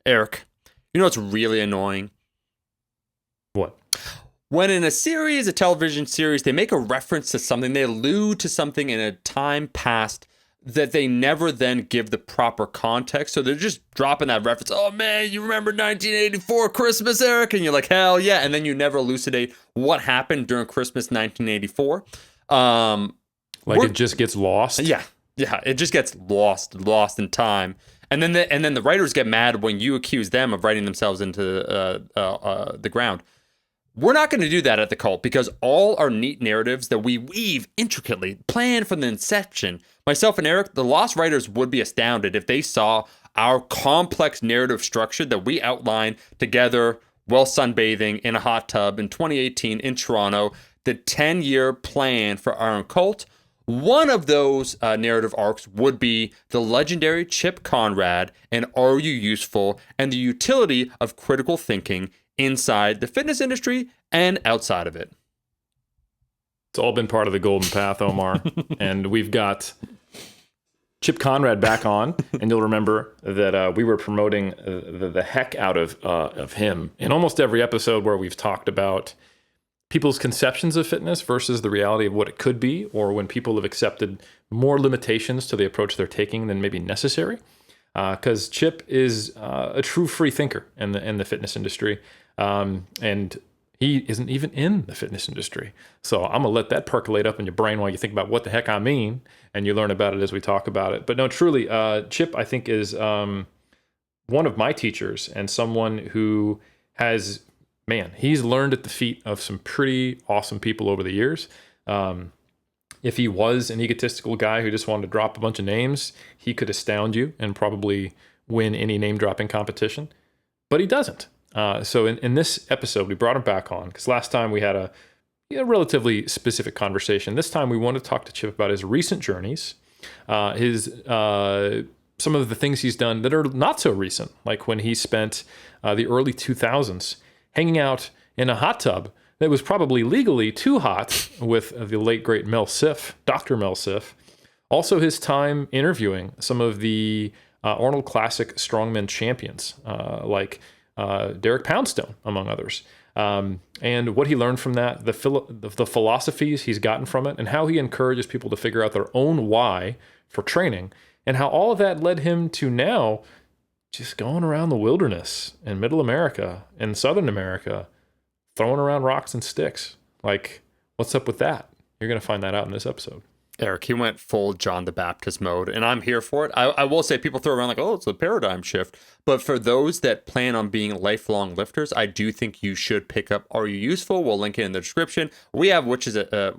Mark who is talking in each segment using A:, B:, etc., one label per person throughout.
A: Eric, you know what's really annoying?
B: What?
A: When in a television series, they make a reference to something, they allude to something in a time past that they never then give the proper context. So they're just dropping that reference. Oh man, you remember 1984 Christmas, Eric? And you're like, hell yeah. And then you never elucidate what happened during Christmas 1984.
B: It just gets lost?
A: Yeah. Yeah. It just gets lost in time. And then the writers get mad when you accuse them of writing themselves into the ground. We're not going to do that at the Cult because all our neat narratives that we weave intricately, planned from the inception, myself and Eric, the Lost writers would be astounded if they saw our complex narrative structure that we outlined together while sunbathing in a hot tub in 2018 in Toronto, the 10-year plan for our Cult. One of those narrative arcs would be the legendary Chip Conrad and Are You Useful and the utility of critical thinking inside the fitness industry and outside of it.
B: It's all been part of the golden path, Omar. And we've got Chip Conrad back on, and you'll remember that we were promoting the heck out of him in almost every episode where we've talked about people's conceptions of fitness versus the reality of what it could be, or when people have accepted more limitations to the approach they're taking than maybe necessary. Because Chip is a true free thinker in the fitness industry. And he isn't even in the fitness industry. So I'm going to let that percolate up in your brain while you think about what the heck I mean, and you learn about it as we talk about it. But no, truly, Chip, I think, is one of my teachers and someone who has, he's learned at the feet of some pretty awesome people over the years. If he was an egotistical guy who just wanted to drop a bunch of names, he could astound you and probably win any name-dropping competition. But he doesn't. So in this episode, we brought him back on because last time we had a relatively specific conversation. This time we want to talk to Chip about his recent journeys, some of the things he's done that are not so recent, like when he spent the early 2000s hanging out in a hot tub that was probably legally too hot with the late, great Mel Siff, Dr. Mel Siff. Also his time interviewing some of the Arnold Classic Strongman champions, like Derek Poundstone, among others. And what he learned from that, the philosophies he's gotten from it, and how he encourages people to figure out their own why for training, and how all of that led him to now just going around the wilderness in Middle America and Southern America, throwing around rocks and sticks. Like, what's up with that? You're going to find that out in this episode.
A: Eric, he went full John the Baptist mode, and I'm here for it. I will say people throw around like, oh, it's a paradigm shift. But for those that plan on being lifelong lifters, I do think you should pick up Are You Useful? We'll link it in the description. We have, which is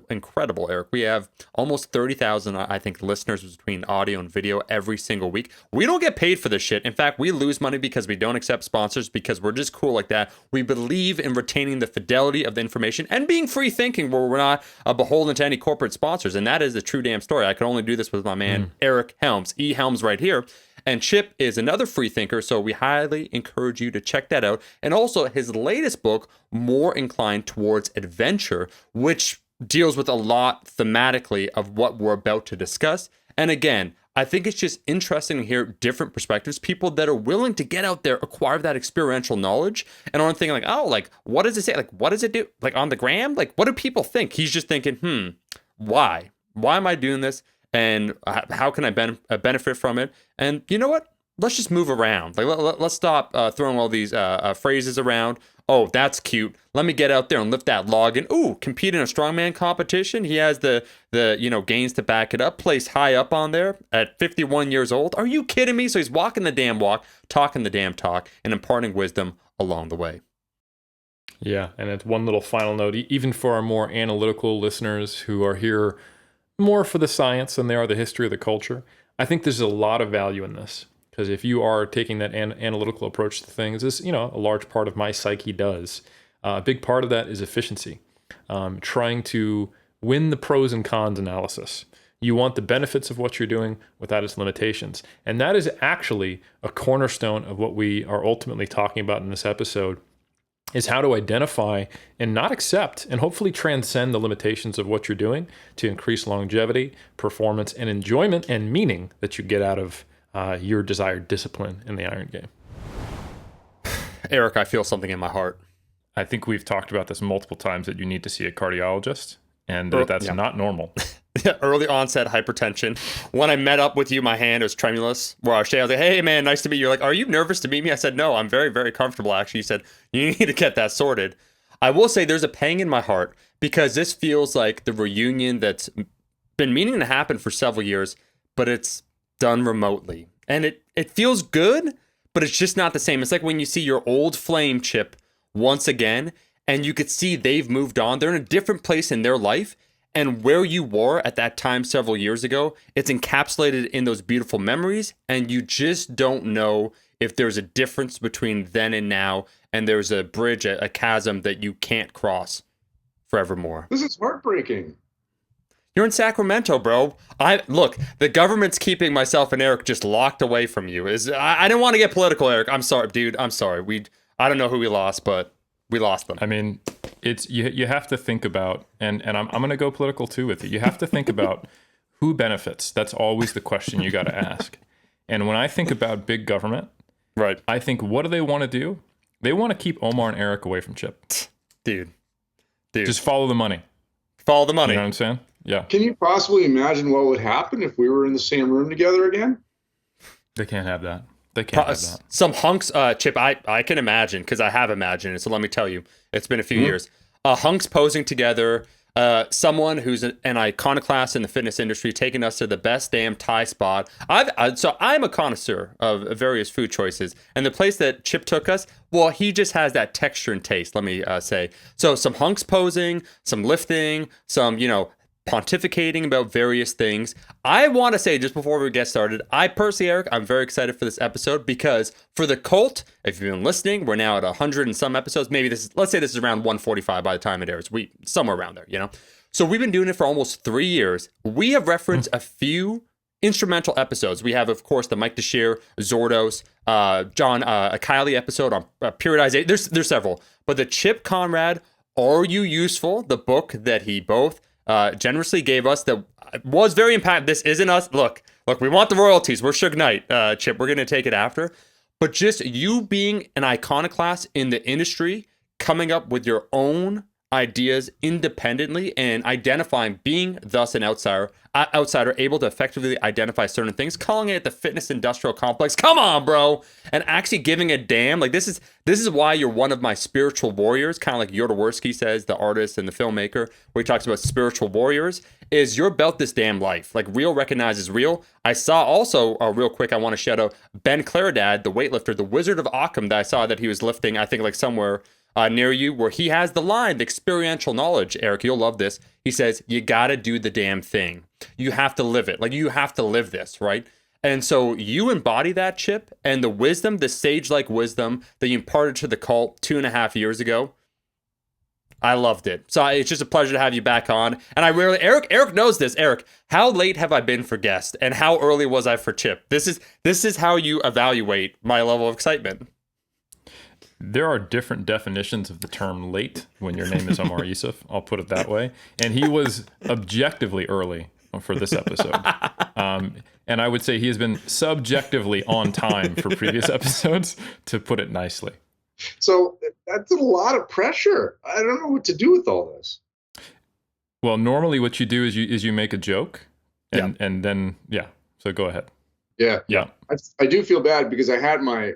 A: incredible, Eric. We have almost 30,000, I think, listeners between audio and video every single week. We don't get paid for this shit. In fact, we lose money because we don't accept sponsors because we're just cool like that. We believe in retaining the fidelity of the information and being free thinking where we're not beholden to any corporate sponsors. And that is the true damn story. I can only do this with my man, Eric Helms, E. Helms right here. And Chip is another free thinker, so we highly encourage you to check that out. And also his latest book, more inclined towards adventure, which deals with a lot thematically of what we're about to discuss. And again, I think it's just interesting to hear different perspectives, people that are willing to get out there, acquire that experiential knowledge, and aren't thinking like, oh, like, what does it say? Like, what does it do? Like on the gram? Like, what do people think? He's just thinking, why? Why am I doing this? And how can I benefit from it? And you know what? Let's just move around. Like let's stop throwing all these phrases around. Oh, that's cute. Let me get out there and lift that log and compete in a strongman competition. He has the gains to back it up. Placed high up on there at 51 years old. Are you kidding me? So he's walking the damn walk, talking the damn talk, and imparting wisdom along the way.
B: Yeah, and it's one little final note, even for our more analytical listeners who are here more for the science than they are the history of the culture. I think there's a lot of value in this because if you are taking that analytical approach to things, this a large part of my psyche does. A big part of that is efficiency, trying to win the pros and cons analysis. You want the benefits of what you're doing without its limitations, and that is actually a cornerstone of what we are ultimately talking about in this episode. Is how to identify and not accept and hopefully transcend the limitations of what you're doing to increase longevity, performance, and enjoyment and meaning that you get out of your desired discipline in the Iron Game.
A: Eric, I feel something in my heart.
B: I think we've talked about this multiple times that you need to see a cardiologist, and that's
A: Yeah.
B: not normal.
A: Early onset hypertension. When I met up with you, my hand was tremulous. Where I was like, "Hey, man, nice to meet you." You're like, "Are you nervous to meet me?" I said, "No, I'm very, very comfortable." Actually, you said, "You need to get that sorted." I will say there's a pang in my heart because this feels like the reunion that's been meaning to happen for several years, but it's done remotely. And it feels good, but it's just not the same. It's like when you see your old flame Chip once again, and you could see they've moved on. They're in a different place in their life. And where you were at that time several years ago, it's encapsulated in those beautiful memories. And you just don't know if there's a difference between then and now. And there's a bridge, a chasm that you can't cross forevermore.
C: This is heartbreaking.
A: You're in Sacramento, bro. Look, the government's keeping myself and Eric just locked away from you. I didn't want to get political, Eric. I'm sorry, dude. I'm sorry. I don't know who we lost, but we lost them.
B: I mean, it's you have to think about, and I'm going to go political too with you. You have to think about who benefits. That's always the question you got to ask. And when I think about big government,
A: right,
B: I think, what do they want to do? They want to keep Omar and Eric away from Chip.
A: Dude.
B: Just follow the money.
A: Follow the money.
B: You know what I'm saying? Yeah.
C: Can you possibly imagine what would happen if we were in the same room together again?
B: They can't have that. They can't have that.
A: Some hunks, Chip, I can imagine, because I have imagined it. So let me tell you, it's been a few years. Hunks posing together, someone who's an iconoclast in the fitness industry, taking us to the best damn Thai spot. So I'm a connoisseur of various food choices, and the place that Chip took us, well, he just has that texture and taste, let me say. So some hunks posing, some lifting, some, pontificating about various things. I want to say, just before we get started, I personally, Eric, I'm very excited for this episode because for the cult, if you've been listening, we're now at 100 and some episodes. Maybe let's say this is around 145 by the time it airs. Somewhere around there, So we've been doing it for almost 3 years. We have referenced a few instrumental episodes. We have, of course, the Mike DeShear, Zordos, John, a Kylie episode on periodization. There's several. But the Chip Conrad, Are You Useful? The book that he both generously gave us that was very impactful. This isn't us. Look, we want the royalties. We're Suge Knight, Chip. We're going to take it after. But just you being an iconoclast in the industry, coming up with your own ideas independently and identifying, being thus an outsider, able to effectively identify certain things, calling it the fitness industrial complex. Come on, bro. And actually giving a damn. Like this is why you're one of my spiritual warriors, kind of like Yodaworski says, the artist and the filmmaker, where he talks about spiritual warriors, is you're about this damn life. Like real recognizes real. I saw also, real quick, I want to shout out Ben Claridad, the weightlifter, the Wizard of Occam, that I saw that he was lifting, I think like somewhere near you, where he has the line, the experiential knowledge. Eric, you'll love this. He says, you got to do the damn thing. You have to live it. Like you have to live this, right? And so you embody that, Chip, and the wisdom, the sage-like wisdom that you imparted to the cult 2.5 years ago. I loved it. So it's just a pleasure to have you back on. And Eric knows this. Eric, how late have I been for guest, and how early was I for Chip? This is how you evaluate my level of excitement.
B: There are different definitions of the term late when your name is Omar Yusuf. I'll put it that way. And he was objectively early for this episode. And I would say he has been subjectively on time for previous episodes, to put it nicely.
C: So that's a lot of pressure. I don't know what to do with all this.
B: Well, normally what you do is you make a joke and then, yeah. So go ahead.
C: Yeah. I do feel bad because I had my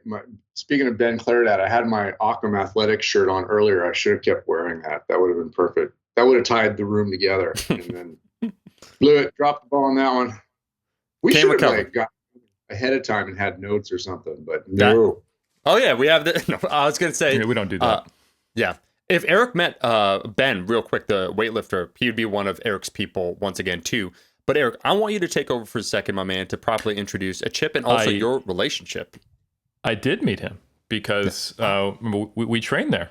C: speaking of Ben Claridad, I had my Occam Athletics shirt on earlier. I should have kept wearing that. That would have been perfect. That would have tied the room together. And then blew it, dropped the ball on that one. We should have got ahead of time and had notes or something, but no.
A: Oh yeah, we have the. No, I was gonna say
B: we don't do that.
A: Yeah, if Eric met Ben real quick, the weightlifter, he would be one of Eric's people once again too. But Eric, I want you to take over for a second, my man, to properly introduce a Chip and also your relationship.
B: I did meet him because we trained there.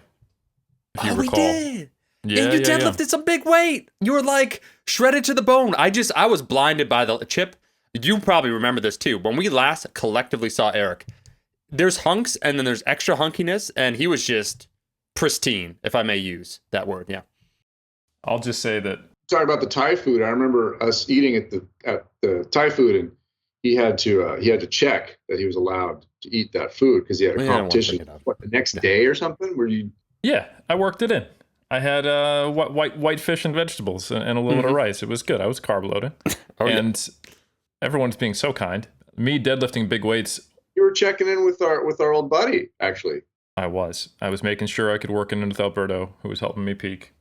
B: If you recall.
A: We did. Yeah, and you deadlifted some big weight. You were like shredded to the bone. I was blinded by the Chip. You probably remember this too. When we last collectively saw Eric, there's hunks and then there's extra hunkiness, and he was just pristine, if I may use that word. Yeah.
B: I'll just say that.
C: Talking about the Thai food, I remember us eating at the Thai food, and he had to check that he was allowed to eat that food because he had a
A: Yeah, I don't want to
C: competition.
A: bring it up.
C: What, the next day or something? Where you?
B: Yeah, I worked it in. I had white fish and vegetables and a little bit of rice. It was good. I was carb loading.
A: Oh, yeah.
B: And everyone's being so kind. Me deadlifting big weights.
C: You were checking in with our old buddy, actually.
B: I was making sure I could work in with Alberto, who was helping me peak.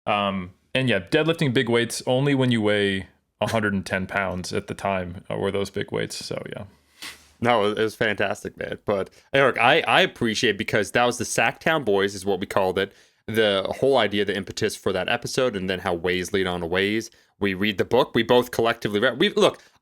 B: And yeah, deadlifting big weights only when you weigh 110 pounds at the time were those big weights. So yeah.
A: No, it was fantastic, man. But Eric, I appreciate, because that was the Sacktown Boys is what we called it. The whole idea, the impetus for that episode, and then how ways lead on to ways. We read the book. We both collectively read.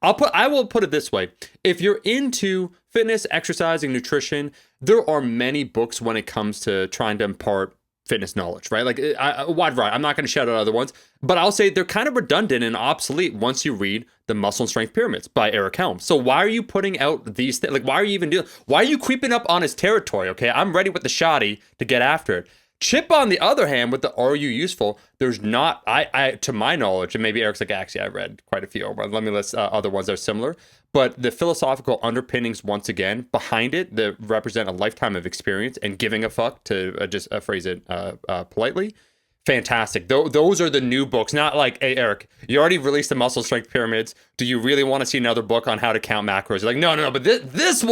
A: I will put it this way: if you're into fitness, exercising, nutrition, there are many books when it comes to trying to impart fitness knowledge, right? Like a wide variety. I'm not going to shout out other ones, but I'll say they're kind of redundant and obsolete once you read The Muscle and Strength Pyramids by Eric Helms. So why are you putting out these things? Like, why are you even doing? Why are you creeping up on his territory? Okay, I'm ready with the shoddy to get after it. Chip, on the other hand, with the Are You Useful, there's not, I to my knowledge, and maybe Eric's like, actually, I read quite a few, but let me list other ones that are similar. But the philosophical underpinnings, once again, behind it, that represent a lifetime of experience and giving a fuck, to just phrase it politely. Fantastic. Those are the new books. Not like, hey, Eric, you already released the Muscle Strength Pyramids. Do you really want to see another book on how to count macros? You're like, no. But this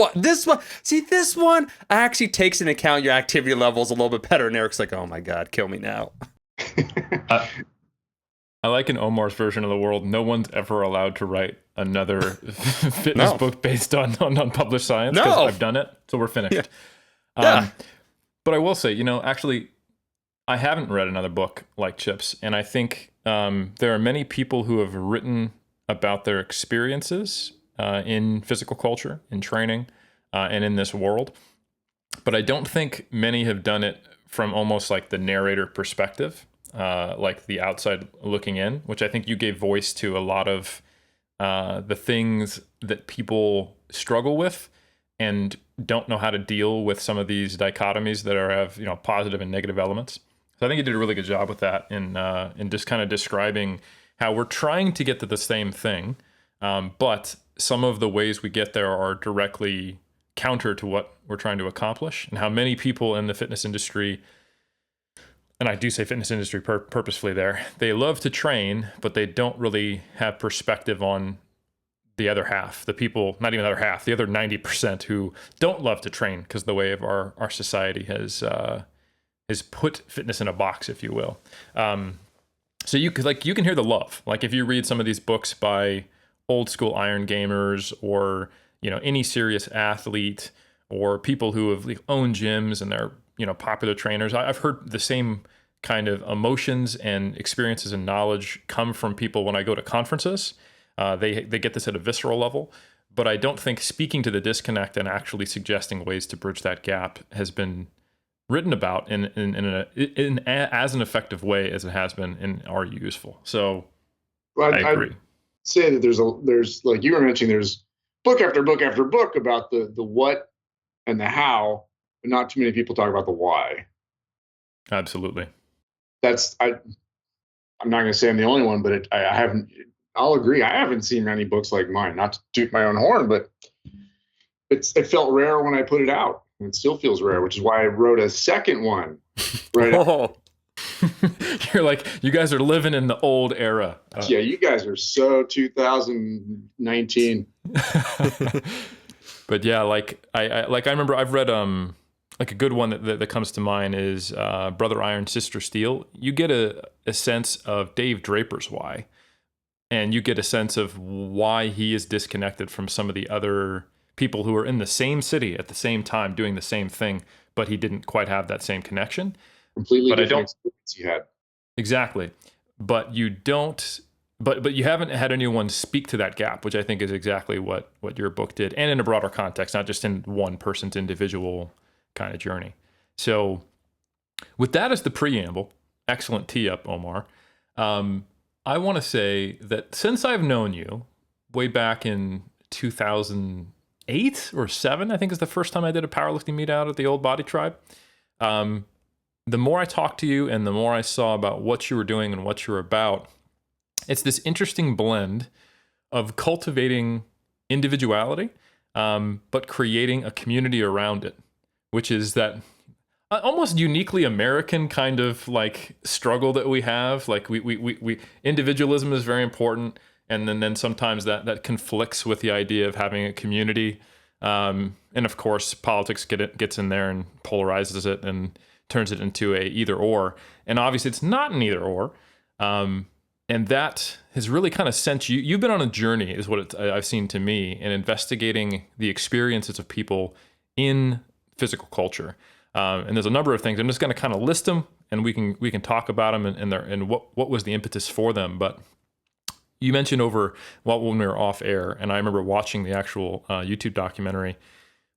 A: one actually takes into account your activity levels a little bit better. And Eric's like, oh my God, kill me now.
B: I like in Omar's version of the world, no one's ever allowed to write another fitness book based on unpublished science, because I've done it, so we're finished.
A: Yeah.
B: But I will say, actually, I haven't read another book like Chip's, and I think there are many people who have written about their experiences in physical culture, in training, and in this world. But I don't think many have done it from almost like the narrator perspective, like the outside looking in, which I think you gave voice to a lot of the things that people struggle with and don't know how to deal with some of these dichotomies that have positive and negative elements. So I think you did a really good job with that in just kind of describing how we're trying to get to the same thing, but some of the ways we get there are directly counter to what we're trying to accomplish, and how many people in the fitness industry, and I do say fitness industry purposefully there, they love to train, but they don't really have perspective on the other half, the people, not even the other half, the other 90% who don't love to train because the way of our society has put fitness in a box, if you will. So you can hear the love. Like if you read some of these books by old school iron gamers, or any serious athlete, or people who have owned gyms and they're popular trainers, I've heard the same kind of emotions and experiences and knowledge come from people when I go to conferences. They get this at a visceral level, but I don't think speaking to the disconnect and actually suggesting ways to bridge that gap has been written about in as an effective way as it has been in Are You Useful? So I agree.
C: I'd say that there's like you were mentioning, there's book after book after book about the what and the how, but not too many people talk about the why.
B: Absolutely.
C: I'm not going to say I'm the only one, but I'll agree. I haven't seen many books like mine, not to toot my own horn, but it felt rare when I put it out. It still feels rare, which is why I wrote a second one. Right.
B: You're like, you guys are living in the old era.
C: Yeah, you guys are so 2019.
B: But yeah, I remember I've read like a good one that comes to mind is Brother Iron, Sister Steel. You get a sense of Dave Draper's why, and you get a sense of why he is disconnected from some of the other people who are in the same city at the same time doing the same thing, but he didn't quite have that same connection.
C: Completely different experience you had.
B: Exactly. But you don't, but you haven't had anyone speak to that gap, which I think is exactly what your book did, and in a broader context, not just in one person's individual kind of journey. So with that as the preamble, excellent tee up, Omar. I want to say that since I've known you way back in 2008 or 7, I think is the first time I did a powerlifting meet out at the old Body Tribe. The more I talked to you and the more I saw about what you were doing and what you were about, it's this interesting blend of cultivating individuality, but creating a community around it, which is that almost uniquely American kind of like struggle that we have. Like we individualism is very important, and then sometimes that conflicts with the idea of having a community. And of course, politics gets in there and polarizes it and turns it into a either or. And obviously, it's not an either or. And that has really kind of sent you. You've been on a journey, is what I've seen to me, in investigating the experiences of people in physical culture. And there's a number of things. I'm just going to kind of list them, and we can talk about them and what was the impetus for them. But you mentioned when we were off air, and I remember watching the actual YouTube documentary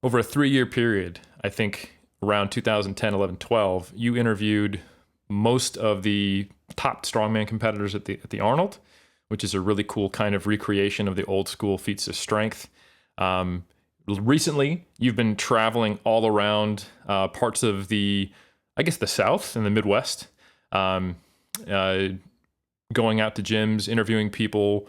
B: over a 3-year period. I think around 2010, 11, 12, you interviewed most of the top strongman competitors at the Arnold, which is a really cool kind of recreation of the old school feats of strength. Recently, you've been traveling all around parts of the South and the Midwest, going out to gyms, interviewing people,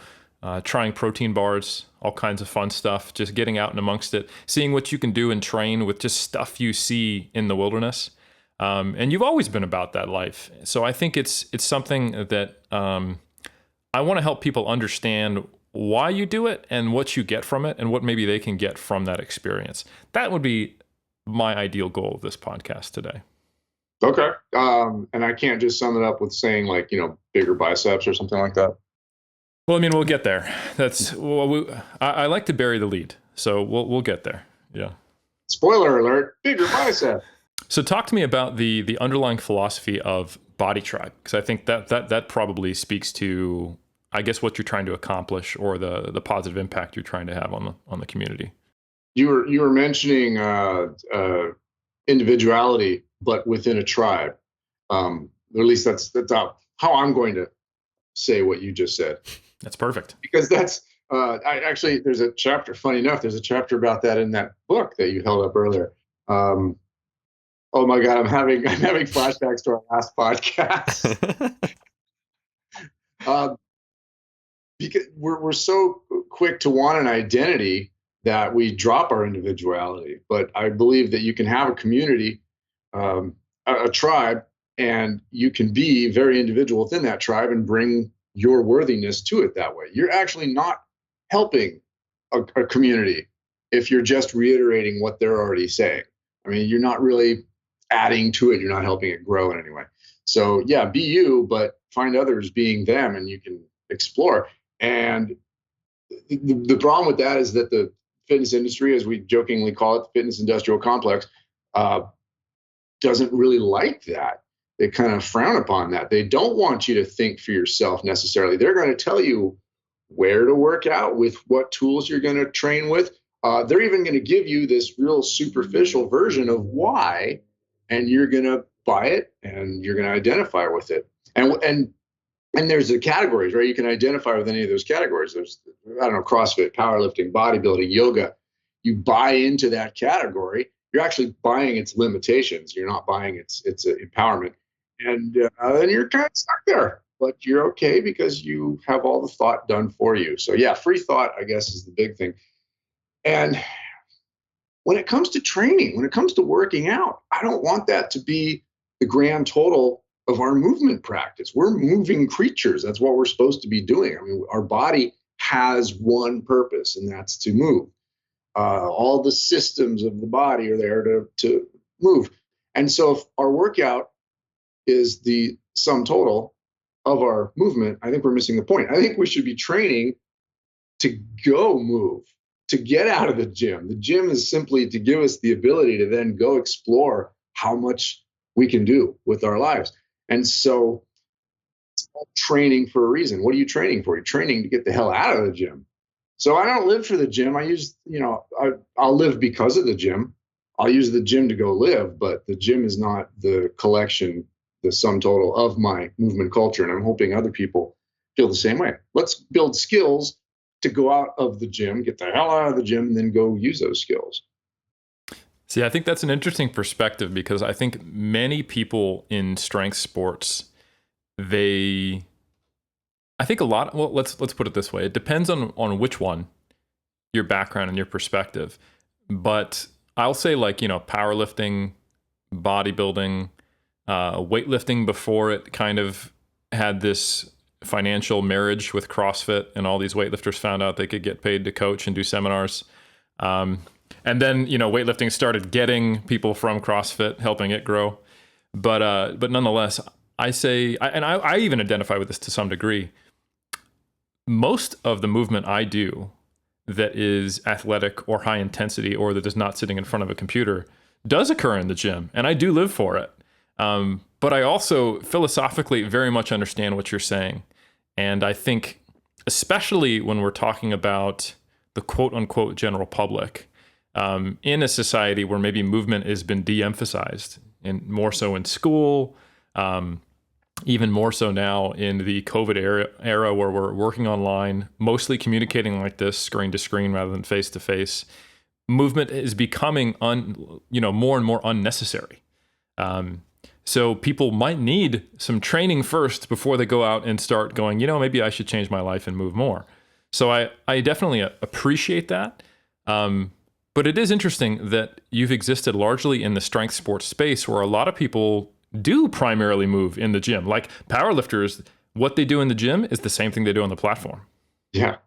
B: trying protein bars, all kinds of fun stuff, just getting out and amongst it, seeing what you can do and train with just stuff you see in the wilderness. And you've always been about that life. So I think it's something that I want to help people understand why you do it and what you get from it and what maybe they can get from that experience. That would be my ideal goal of this podcast today.
C: Okay. And I can't just sum it up with saying like, bigger biceps or something like that.
B: Well, I mean, we'll get there. I like to bury the lead, so we'll get there. Yeah.
C: Spoiler alert, bigger bicep.
B: So talk to me about the underlying philosophy of Body Tribe, because I think that probably speaks to, I guess, what you're trying to accomplish or the positive impact you're trying to have on the community.
C: You were mentioning individuality, but within a tribe. Or at least that's how I'm going to say what you just said.
B: That's perfect. Because
C: that's there's a chapter. Funny enough, there's a chapter about that in that book that you held up earlier. Oh my God, I'm having flashbacks to our last podcast. Because we're so quick to want an identity that we drop our individuality. But I believe that you can have a community, a tribe, and you can be very individual within that tribe and bring your worthiness to it that way. You're actually not helping a community if you're just reiterating what they're already saying. I mean, you're not really adding to it. You're not helping it grow in any way. So yeah, be you, but find others being them, and you can explore. And the problem with that is that the fitness industry, as we jokingly call it, the fitness industrial complex, doesn't really like that. They kind of frown upon that. They don't want you to think for yourself necessarily. They're going to tell you where to work out, with what tools you're going to train with. They're even going to give you this real superficial version of why, and you're going to buy it and you're going to identify with it. And there's the categories, right? You can identify with any of those categories. There's, CrossFit, powerlifting, bodybuilding, yoga. You buy into that category. You're actually buying its limitations. You're not buying its empowerment. And then you're kind of stuck there, but you're okay because you have all the thought done for you. So yeah, free thought, I guess, is the big thing. And when it comes to training, when it comes to working out, I don't want that to be the grand total of our movement practice. We're moving creatures. That's what we're supposed to be doing. I mean, our body has one purpose, and that's to move. All the systems of the body are there to move. And so if our workout is the sum total of our movement, I think we're missing the point. I think we should be training to go move, to get out of the gym. The gym is simply to give us the ability to then go explore how much we can do with our lives. And so it's all training for a reason. What are you training for? You're training to get the hell out of the gym. So I don't live for the gym. I'll live because of the gym. I'll use the gym to go live, but the gym is not the collection, the sum total of my movement culture. And I'm hoping other people feel the same way. Let's build skills to go out of the gym, get the hell out of the gym, and then go use those skills.
B: See, I think that's an interesting perspective, because I think many people in strength sports, let's put it this way. It depends on which one. your background and your perspective. But I'll say, like, powerlifting, bodybuilding, weightlifting before it kind of had this financial marriage with CrossFit, and all these weightlifters found out they could get paid to coach and do seminars. And then, weightlifting started getting people from CrossFit, helping it grow. But nonetheless, I say, I even identify with this to some degree. Most of the movement I do that is athletic or high intensity, or that is not sitting in front of a computer, does occur in the gym, and I do live for it. But I also philosophically very much understand what you're saying. And I think, especially when we're talking about the quote unquote general public, in a society where maybe movement has been de-emphasized, and more so in school, even more so now in the COVID era where we're working online, mostly communicating like this, screen to screen rather than face to face, movement is becoming more and more unnecessary. So people might need some training first before they go out and start going, maybe I should change my life and move more. So I definitely appreciate that. But it is interesting that you've existed largely in the strength sports space, where a lot of people do primarily move in the gym. Like powerlifters, what they do in the gym is the same thing they do on the platform.
C: Yeah.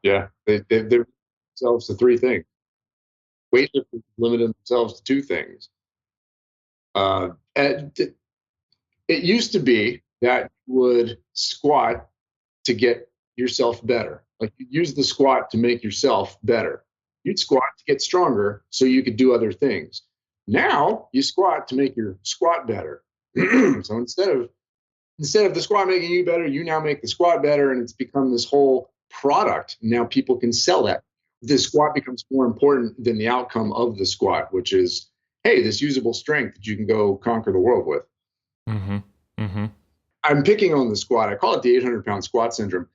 C: They themselves to three things. Weightlifters limited themselves to two things. It used to be that you would squat to get yourself better. Like you use the squat to make yourself better. You'd squat to get stronger so you could do other things. Now you squat to make your squat better. So instead of the squat making you better, you now make the squat better, and it's become this whole product. Now people can sell that. The squat becomes more important than the outcome of the squat, which is, hey, this usable strength that you can go conquer the world with.
B: Mm-hmm. Mm-hmm.
C: I'm picking on the squat. I call it the 800-pound squat syndrome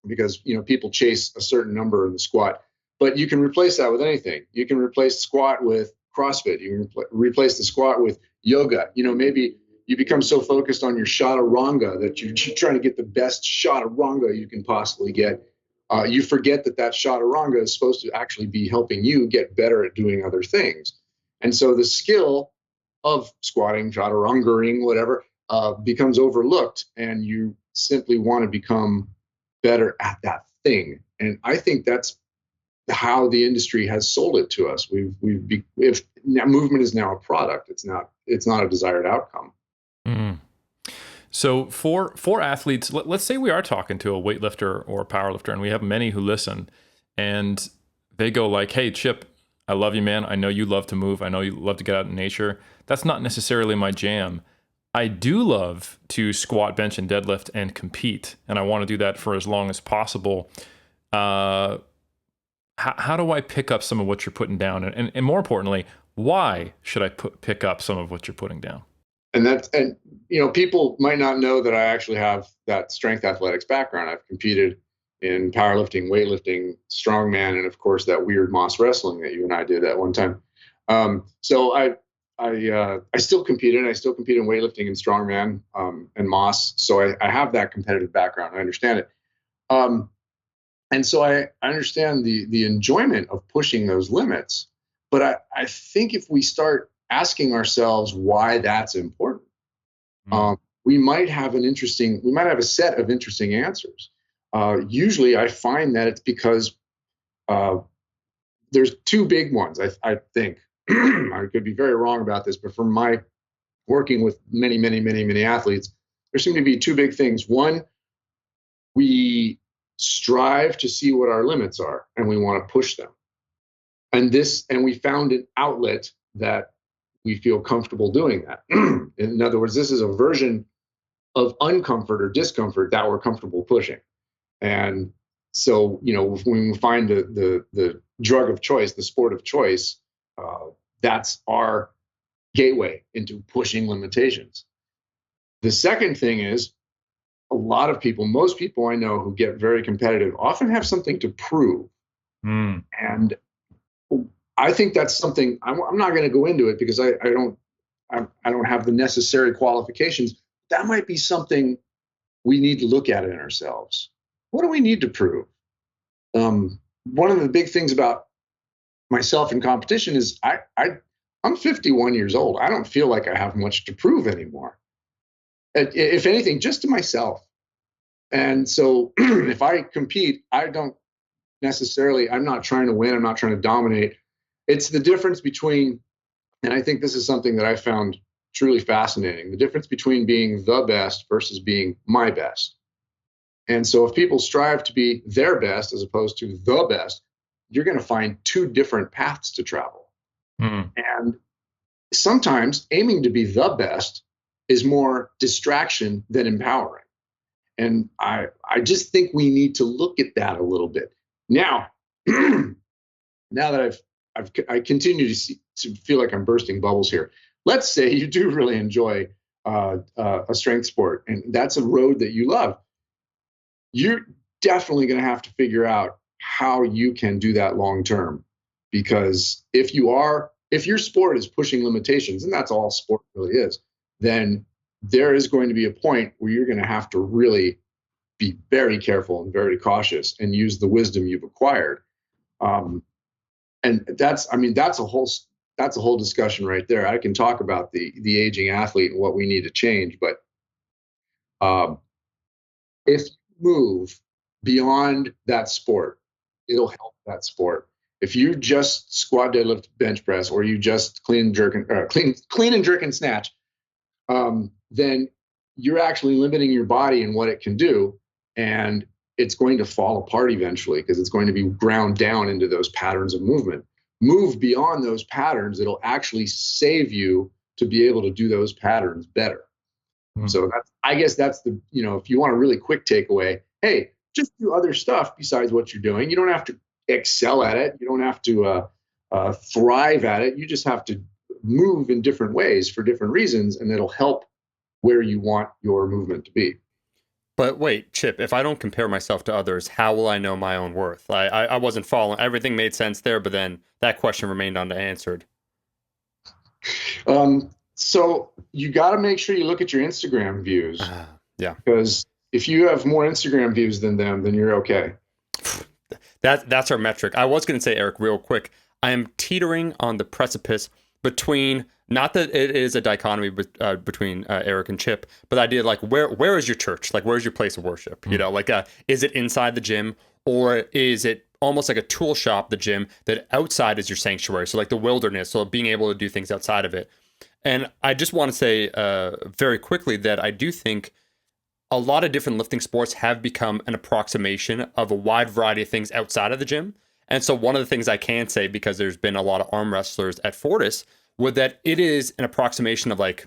C: because people chase a certain number in the squat, but you can replace that with anything. You can replace the squat with CrossFit. You can replace the squat with yoga. Maybe you become so focused on your chaturanga that you're trying to get the best chaturanga you can possibly get. You forget that chaturanga is supposed to actually be helping you get better at doing other things. And so the skill of squatting, chaturangaing, whatever, becomes overlooked, and you simply want to become better at that thing. And I think that's how the industry has sold it to us. If movement is now a product, it's not a desired outcome.
B: Mm-hmm. So for athletes, let's say we are talking to a weightlifter or a powerlifter, and we have many who listen, and they go like, "Hey, Chip, I love you, man. I know you love to move. I know you love to get out in nature. That's not necessarily my jam. I do love to squat, bench, and deadlift and compete, and I want to do that for as long as possible. How do I pick up some of what you're putting down? And more importantly, why should I pick up some of what you're putting down?"
C: And people might not know that I actually have that strength athletics background. I've competed in powerlifting, weightlifting, strongman, and of course that weird Moss wrestling that you and I did at one time. So I still competed. I still compete in weightlifting and strongman and Moss. So I have that competitive background. I understand it. And so I understand the enjoyment of pushing those limits. But I think if we start asking ourselves why that's important, we might have a set of interesting answers. Usually I find that it's because there's two big ones, I think. I could be very wrong about this, but from my working with many athletes, there seem to be two big things. One, we strive to see what our limits are, and we want to push them. And we found an outlet that we feel comfortable doing that. In other words, this is a version of uncomfort or discomfort that we're comfortable pushing. And so, when we find the drug of choice, the sport of choice, that's our gateway into pushing limitations. The second thing is, most people I know who get very competitive often have something to prove. And I think that's something I'm not going to go into it because I don't have the necessary qualifications. That might be something we need to look at in ourselves. What do we need to prove? one of the big things about myself in competition is I'm 51 years old. I don't feel like I have much to prove anymore. If anything, just to myself. And so if I compete, I don't necessarily, I'm not trying to win. I'm not trying to dominate. It's the difference between, and I think this is something that I found truly fascinating, the difference between being the best versus being my best. And so if people strive to be their best as opposed to the best, you're going to find two different paths to travel. And sometimes aiming to be the best is more distraction than empowering. And I just think we need to look at that a little bit. Now, now that I continue to feel like I'm bursting bubbles here. Let's say you do really enjoy a strength sport, and that's a road that you love. You're definitely going to have to figure out how you can do that long term, because if your sport is pushing limitations, and that's all sport really is, then there is going to be a point where you're going to have to really be very careful and very cautious and use the wisdom you've acquired. And that's a whole discussion right there. I can talk about the aging athlete and what we need to change, but if you move beyond that sport, it'll help that sport. If you just squat, deadlift, bench press, or you just clean and jerk and snatch, then you're actually limiting your body and what it can do, and it's going to fall apart eventually because it's going to be ground down into those patterns of movement. Move beyond those patterns; it'll actually save you to be able to do those patterns better. So I guess that's if you want a really quick takeaway, hey, just do other stuff besides what you're doing. You don't have to excel at it. You don't have to thrive at it. You just have to move in different ways for different reasons, and it'll help where you want your movement to be.
A: But wait, Chip, if I don't compare myself to others, how will I know my own worth? I wasn't following. Everything made sense there, but then that question remained unanswered.
C: So you got to make sure you look at your Instagram views.
A: Yeah.
C: Because if you have more Instagram views than them, then you're okay.
A: That's our metric. I was going to say, Eric, real quick, I am teetering on the precipice between, not that it is a dichotomy between Eric and Chip, but the idea like where is your church? Like, where's your place of worship? You know, like is it inside the gym, or is it almost like a tool shop, the gym, that outside is your sanctuary? So like the wilderness, so being able to do things outside of it. And I just want to say very quickly that I do think a lot of different lifting sports have become an approximation of a wide variety of things outside of the gym. And so one of the things I can say, because there's been a lot of arm wrestlers at Fortis, was that it is an approximation of like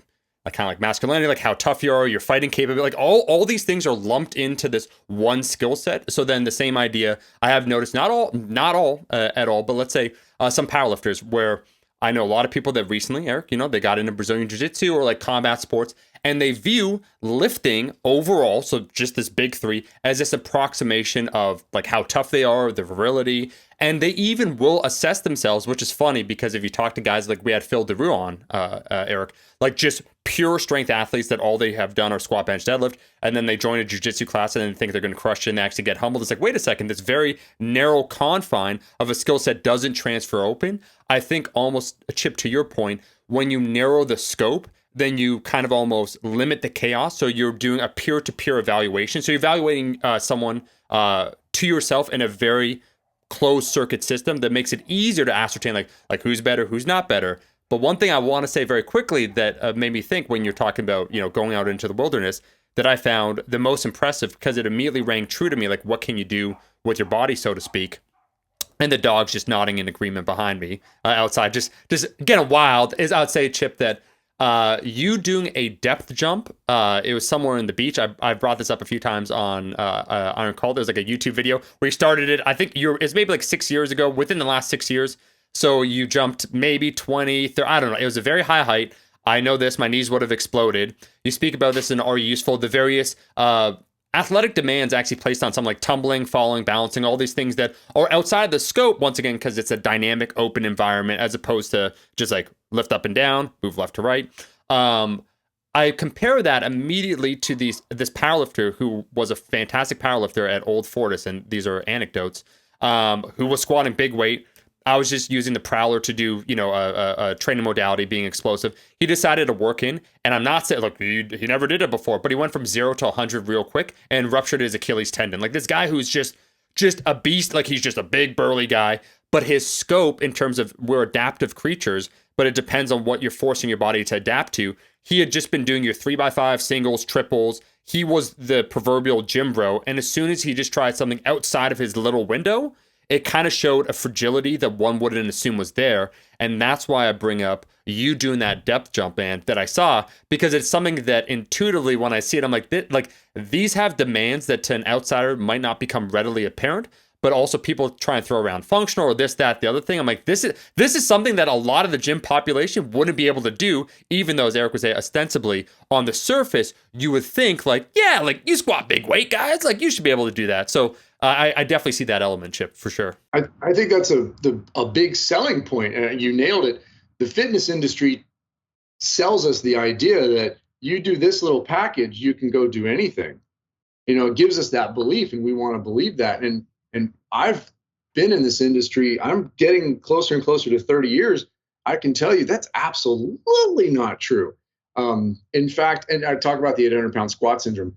A: kind of like masculinity, like how tough you are, your fighting capability, like all these things are lumped into this one skill set. So then the same idea I have noticed, not all at all, but let's say some powerlifters where I know a lot of people that recently, Eric, they got into Brazilian Jiu-Jitsu or like combat sports, and they view lifting overall, so just this big three, as this approximation of like how tough they are, their virility, and they even will assess themselves, which is funny because if you talk to guys like we had Phil DeRue on, Eric, like just pure strength athletes that all they have done are squat, bench, deadlift, and then they join a jiu-jitsu class and then think they're going to crush it and they actually get humbled. It's like, wait a second, this very narrow confine of a skill set doesn't transfer open. I think almost, a Chip, to your point, when you narrow the scope, then you kind of almost limit the chaos. So you're doing a peer-to-peer evaluation. So you're evaluating someone to yourself in a very closed circuit system that makes it easier to ascertain like who's better, who's not better. But one thing I want to say very quickly that made me think when you're talking about, going out into the wilderness, that I found the most impressive, because it immediately rang true to me, like what can you do with your body, so to speak. And the dog's just nodding in agreement behind me outside, just getting wild, is I would say, Chip, that you doing a depth jump, it was somewhere in the beach. I've brought this up a few times on Iron Call. There's like a YouTube video where you started it. I think it's maybe like 6 years ago, within the last 6 years. So you jumped maybe 20, 30, I don't know. It was a very high height. I know this, my knees would have exploded. You speak about this in Are You Useful? The various athletic demands actually placed on something like tumbling, falling, balancing, all these things that are outside the scope, once again, because it's a dynamic, open environment, as opposed to just like lift up and down, move left to right. I compare that immediately to this powerlifter who was a fantastic powerlifter at Old Fortis, and these are anecdotes. who was squatting big weight. I was just using the prowler to do, a training modality being explosive. He decided to work in, and I'm not saying, look, he never did it before, but he went from 0 to 100 real quick and ruptured his Achilles tendon. Like this guy who's just a beast, like he's just a big burly guy, but his scope in terms of we're adaptive creatures, but it depends on what you're forcing your body to adapt to. He had just been doing your 3x5 singles, triples. He was the proverbial gym bro. And as soon as he just tried something outside of his little window, it kind of showed a fragility that one wouldn't assume was there. And that's why I bring up you doing that depth jump band that I saw, because it's something that intuitively when I see it, I'm like, these have demands that to an outsider might not become readily apparent, but also people try and throw around functional or this, that, the other thing. I'm like, this is something that a lot of the gym population wouldn't be able to do, even though, as Eric would say, ostensibly on the surface, you would think like, yeah, like you squat big weight, guys, like you should be able to do that. So I definitely see that element, Chip, for sure.
C: I think that's a big selling point, and you nailed it. The fitness industry sells us the idea that you do this little package, you can go do anything. It gives us that belief, and we want to believe that. And I've been in this industry. I'm getting closer and closer to 30 years. I can tell you that's absolutely not true. In fact, and I talk about the 800-pound squat syndrome.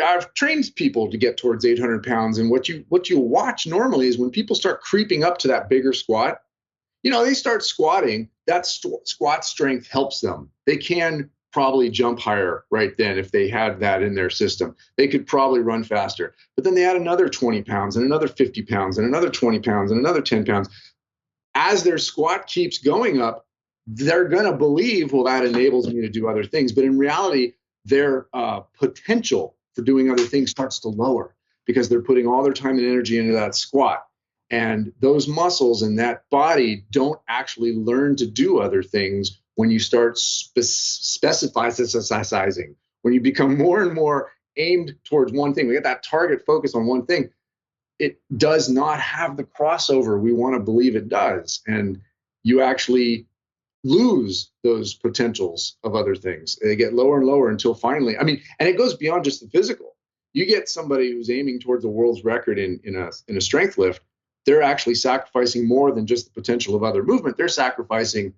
C: I've trained people to get towards 800 pounds. And what you watch normally is when people start creeping up to that bigger squat, they start squatting. That squat strength helps them. They can probably jump higher right then if they had that in their system. They could probably run faster. But then they add another 20 pounds and another 50 pounds and another 20 pounds and another 10 pounds. As their squat keeps going up, they're going to believe, well, that enables me to do other things. But in reality, their potential for doing other things starts to lower because they're putting all their time and energy into that squat. And those muscles in that body don't actually learn to do other things when you start specializing, when you become more and more aimed towards one thing. We get that target focus on one thing. It does not have the crossover we want to believe it does. And you actually lose those potentials of other things. They get lower and lower until finally, and it goes beyond just the physical. You get somebody who's aiming towards the world's record in a strength lift, they're actually sacrificing more than just the potential of other movement. They're sacrificing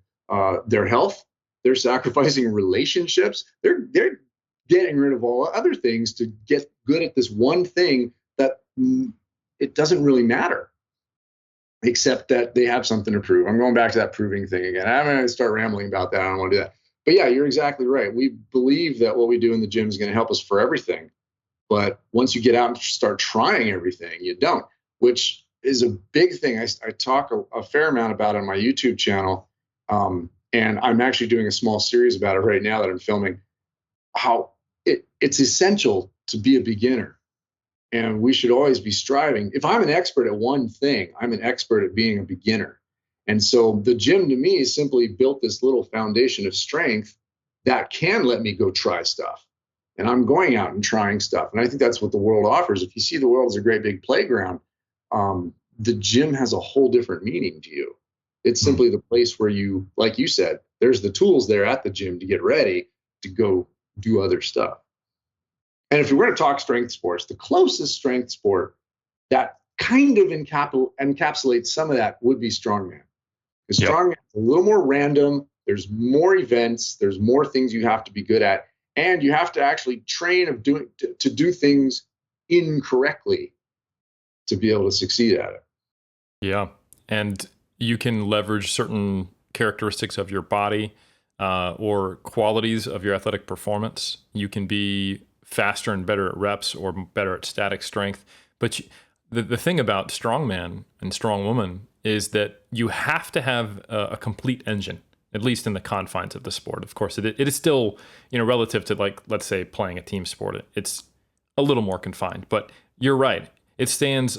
C: their health. They're sacrificing relationships. They're getting rid of all other things to get good at this one thing that it doesn't really matter, except that they have something to prove. I'm going back to that proving thing again. I'm going to start rambling about that. I don't want to do that. But yeah, you're exactly right. We believe that what we do in the gym is going to help us for everything. But once you get out and start trying everything, you don't, which is a big thing. I talk a fair amount about on my YouTube channel. And I'm actually doing a small series about it right now that I'm filming, how it's essential to be a beginner. And we should always be striving. If I'm an expert at one thing, I'm an expert at being a beginner. And so the gym to me is simply built this little foundation of strength that can let me go try stuff. And I'm going out and trying stuff. And I think that's what the world offers. If you see the world as a great big playground, the gym has a whole different meaning to you. It's simply the place where you, like you said, there's the tools there at the gym to get ready to go do other stuff. And if we were to talk strength sports, the closest strength sport that kind of encapsulates some of that would be strongman. Because strongman is a little more random. There's more events. There's more things you have to be good at. And you have to actually train to do things incorrectly to be able to succeed at it.
B: Yeah. And you can leverage certain characteristics of your body or qualities of your athletic performance. You can be faster and better at reps or better at static strength. But the thing about strongman and strongwoman is that you have to have a complete engine, at least in the confines of the sport. Of course, it is still, relative to, like, let's say playing a team sport, it's a little more confined. But you're right. It stands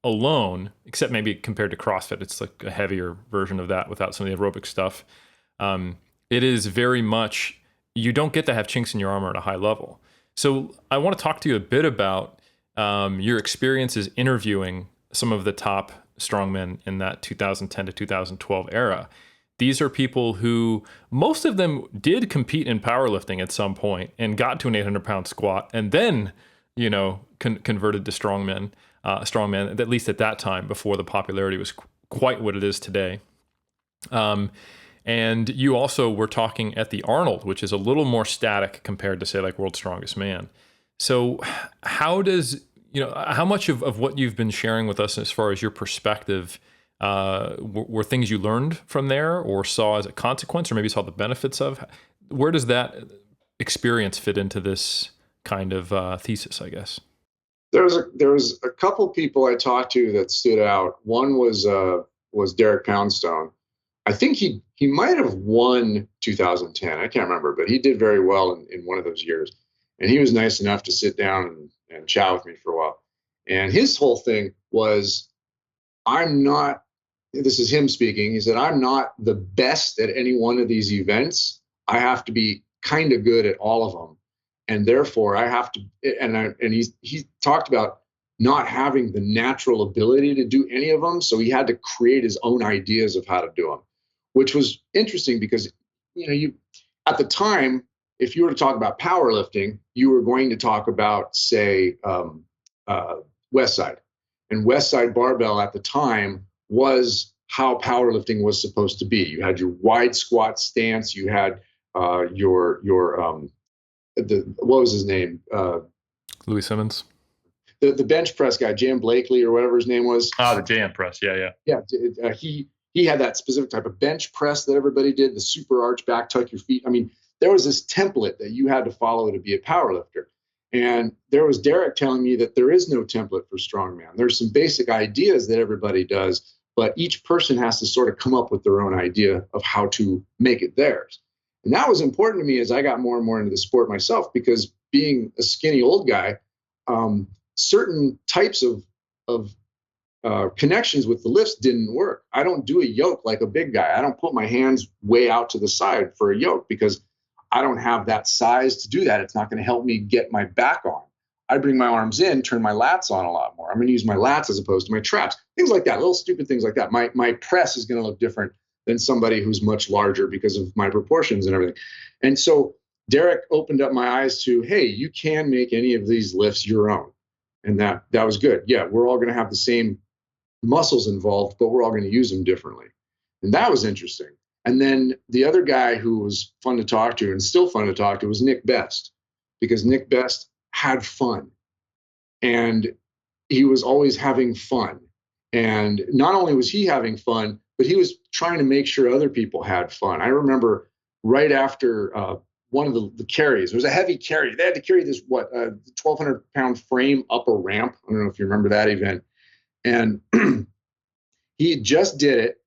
B: alone, except maybe compared to CrossFit, it's like a heavier version of that without some of the aerobic stuff. It is very much, you don't get to have chinks in your armor at a high level. So I want to talk to you a bit about your experiences interviewing some of the top strongmen in that 2010 to 2012 era. These are people who, most of them did compete in powerlifting at some point and got to an 800-pound squat and then, converted to strongmen. strongman, at least at that time, before the popularity was quite what it is today. And you also were talking at the Arnold, which is a little more static compared to, say, like World's Strongest Man. So how much of what you've been sharing with us as far as your perspective were things you learned from there or saw as a consequence or maybe saw the benefits of? Where does that experience fit into this kind of thesis, I guess?
C: There was a couple people I talked to that stood out. One was Derek Poundstone. I think he might have won 2010. I can't remember, but he did very well in one of those years. And he was nice enough to sit down and chat with me for a while. And his whole thing was, this is him speaking. He said, I'm not the best at any one of these events. I have to be kind of good at all of them. And therefore I have to, and he talked about not having the natural ability to do any of them. So he had to create his own ideas of how to do them, which was interesting because, at the time, if you were to talk about powerlifting, you were going to talk about, say, West Side. And West Side barbell at the time was how powerlifting was supposed to be. You had your wide squat stance. You had what was his name?
B: Louis Simmons.
C: The bench press guy, Jan Blakely or whatever his name was.
B: The Jan press. Yeah.
C: Yeah. He had that specific type of bench press that everybody did, the super arch back, tuck your feet. I mean, there was this template that you had to follow to be a powerlifter. And there was Derek telling me that there is no template for strongman. There's some basic ideas that everybody does, but each person has to sort of come up with their own idea of how to make it theirs. And that was important to me as I got more and more into the sport myself, because being a skinny old guy, certain types of connections with the lifts didn't work. I don't do a yoke like a big guy. I don't put my hands way out to the side for a yoke because I don't have that size to do that. It's not going to help me get my back on. I bring my arms in, turn my lats on a lot more. I'm going to use my lats as opposed to my traps. Things like that, little stupid things like that. My press is going to look different than somebody who's much larger because of my proportions and everything. And so Derek opened up my eyes to, hey, you can make any of these lifts your own. And that was good. Yeah, we're all going to have the same muscles involved, but we're all going to use them differently. And that was interesting. And then the other guy who was fun to talk to and still fun to talk to was Nick Best, because Nick Best had fun and he was always having fun. And not only was he having fun, but he was trying to make sure other people had fun. I remember right after one of the carries, it was a heavy carry. They had to carry this, 1,200 pound frame up a ramp. I don't know if you remember that event. And he just did it.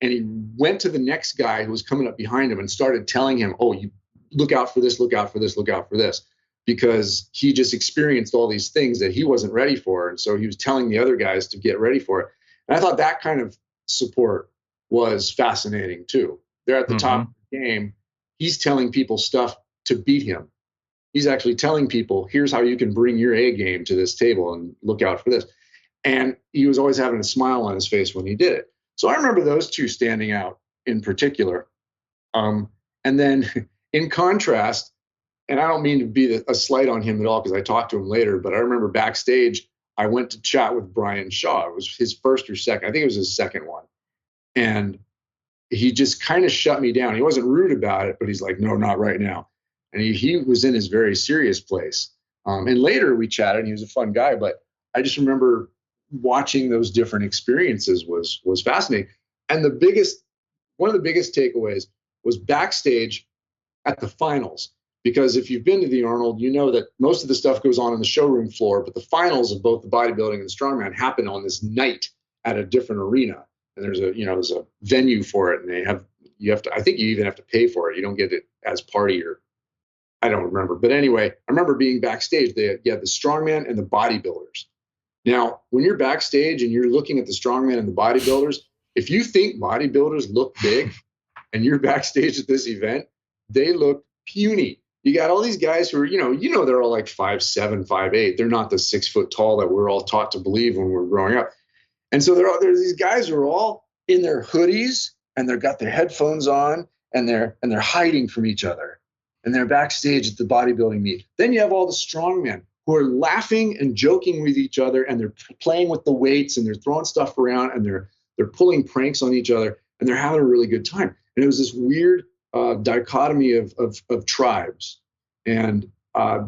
C: And he went to the next guy who was coming up behind him and started telling him, oh, you look out for this, look out for this, look out for this, because he just experienced all these things that he wasn't ready for. And so he was telling the other guys to get ready for it. And I thought that kind of support was fascinating too. They're at the top of the game. He's telling people stuff to beat him. He's actually telling people, here's how you can bring your A game to this table and look out for this. And he was always having a smile on his face when he did it. So I remember those two standing out in particular. And then in contrast, and I don't mean to be a slight on him at all because I talked to him later, but I remember backstage, I went to chat with Brian Shaw. It was his first or second. I think it was his second one. And he just kind of shut me down. He wasn't rude about it, but he's like, no, not right now. And he was in his very serious place. And later we chatted and he was a fun guy, but I just remember watching those different experiences was fascinating. And one of the biggest takeaways was backstage at the finals, because if you've been to the Arnold, you know that most of the stuff goes on the showroom floor, but the finals of both the bodybuilding and the strongman happen on this night at a different arena. And there's a venue for it, and I think you even have to pay for it. You don't get it as party, or I don't remember. But anyway, I remember being backstage. You had the strongman and the bodybuilders. Now, when you're backstage and you're looking at the strongman and the bodybuilders, if you think bodybuilders look big and you're backstage at this event, they look puny. You got all these guys who are, they're all like 5'7", 5'8". They're not the 6 foot tall that we're all taught to believe when we were growing up. And so there's these guys who are all in their hoodies and they've got their headphones on and they're hiding from each other. And they're backstage at the bodybuilding meet. Then you have all the strongmen who are laughing and joking with each other, and they're playing with the weights, and they're throwing stuff around, and they're pulling pranks on each other, and they're having a really good time. And it was this weird dichotomy of tribes. And I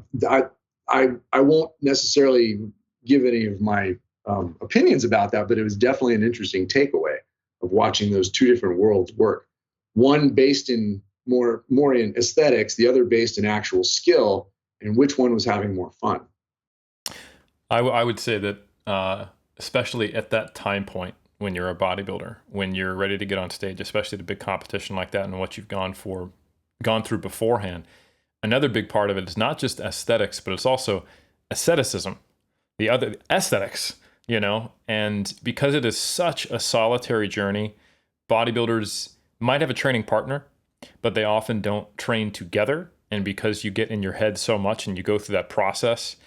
C: won't necessarily give any of my opinions about that, but it was definitely an interesting takeaway of watching those two different worlds work. One based in more in aesthetics, the other based in actual skill, and which one was having more fun.
B: I would say that especially at that time point when you're a bodybuilder, when you're ready to get on stage, especially at a big competition like that and what you've gone through beforehand, another big part of it is not just aesthetics, but it's also asceticism, the other aesthetics, and because it is such a solitary journey, bodybuilders might have a training partner, but they often don't train together. And because you get in your head so much and you go through that process,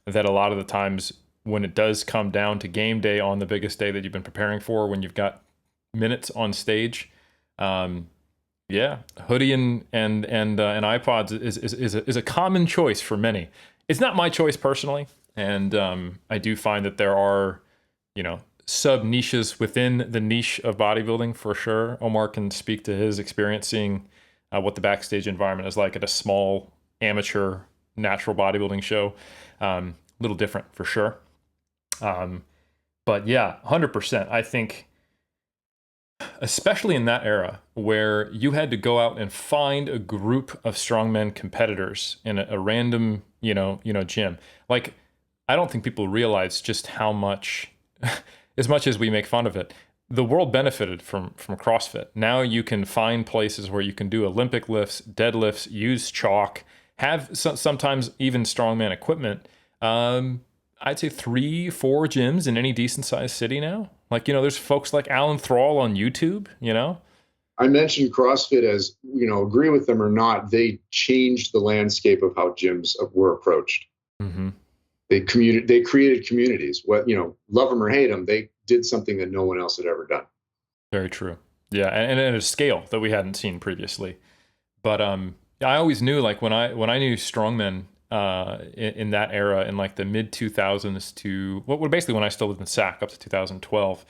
B: that a lot of the times when it does come down to game day on the biggest day that you've been preparing for, when you've got minutes on stage, hoodie and iPods is a common choice for many. It's not my choice personally, and I do find that there are, sub niches within the niche of bodybuilding for sure. Omar can speak to his experience seeing what the backstage environment is like at a small amateur natural bodybuilding show. A little different for sure. But yeah, 100%. I think, especially in that era where you had to go out and find a group of strongman competitors in a random, gym. Like, I don't think people realize just how much, as much as we make fun of it, the world benefited from CrossFit. Now you can find places where you can do Olympic lifts, deadlifts, use chalk, have sometimes even strongman equipment. I'd say 3-4 gyms in any decent sized city now. Like, there's folks like Alan Thrall on YouTube,
C: I mentioned CrossFit as, agree with them or not, they changed the landscape of how gyms were approached.
B: Mm-hmm.
C: They created communities. Love them or hate them, they did something that no one else had ever done.
B: Very true. Yeah, and at a scale that we hadn't seen previously. But I always knew, like, when I knew strongmen in that era, in like the mid 2000s to basically when I still lived in SAC up to 2012,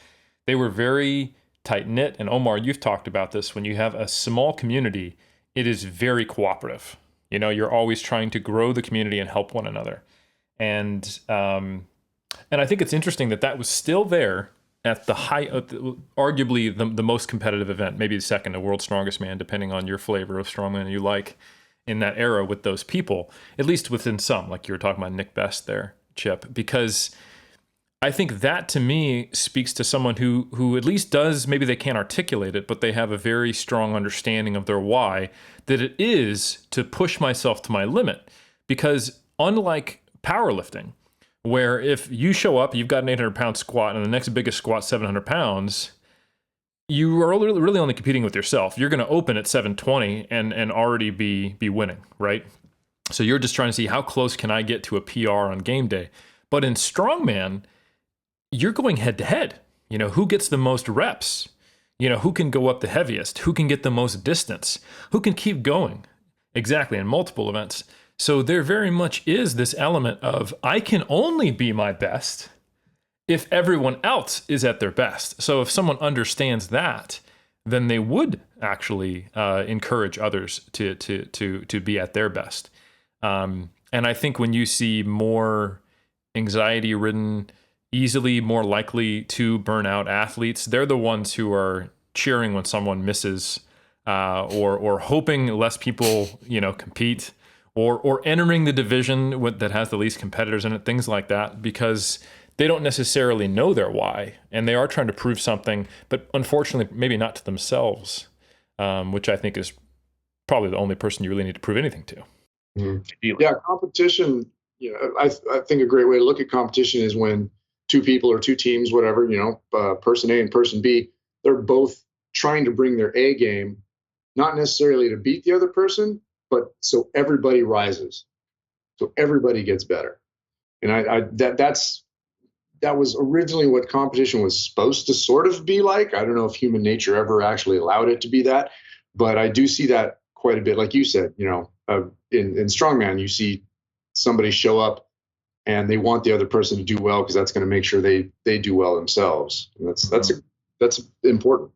B: they were very tight knit. And Omar, you've talked about this. When you have a small community, it is very cooperative. You're always trying to grow the community and help one another. And I think it's interesting that was still there at the height of arguably the most competitive event, maybe the second to World's Strongest Man, depending on your flavor of strongman you like in that era with those people, at least within some, like you were talking about Nick Best there, Chip, because I think that to me speaks to someone who at least does, maybe they can't articulate it, but they have a very strong understanding of their why, that it is to push myself to my limit. Because unlike powerlifting, where if you show up, you've got an 800-pound squat and the next biggest squat 700 pounds, you are really only competing with yourself. You're going to open at 720 and already be winning, right? So you're just trying to see how close can I get to a PR on game day. But in strongman, you're going head to head. Who gets the most reps? Who can go up the heaviest? Who can get the most distance? Who can keep going? Exactly, in multiple events. So there very much is this element of, I can only be my best if everyone else is at their best. So if someone understands that, then they would actually encourage others to be at their best. And I think when you see more anxiety-ridden, easily more likely to burn out athletes, they're the ones who are cheering when someone misses, or hoping less people compete, or entering the division that has the least competitors in it, things like that, because they don't necessarily know their why, and they are trying to prove something, but unfortunately, maybe not to themselves, which I think is probably the only person you really need to prove anything to.
C: Mm-hmm. Yeah, competition. I think a great way to look at competition is when two people or two teams, whatever, person A and person B, they're both trying to bring their A game, not necessarily to beat the other person, but so everybody rises, so everybody gets better. And that was originally what competition was supposed to sort of be like. I don't know if human nature ever actually allowed it to be that, but I do see that quite a bit. Like you said, in strongman, you see somebody show up and they want the other person to do well because that's going to make sure they do well themselves. And that's important.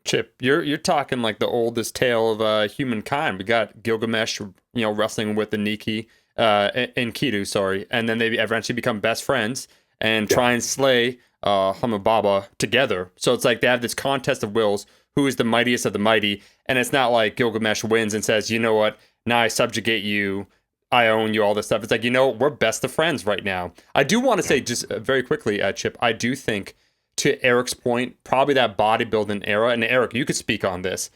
A: Chip, you're talking like the oldest tale of humankind. We got Gilgamesh, wrestling with the Niki, and Kidu, sorry, and then they eventually become best friends and try and slay Humbaba together. So it's like they have this contest of wills, who is the mightiest of the mighty, and it's not like Gilgamesh wins and says, you know what, now I subjugate you, I own you, all this stuff. It's like, we're best of friends right now. I do want to say just very quickly, Chip, I do think, to Eric's point, probably that bodybuilding era, and Eric, you could speak on this,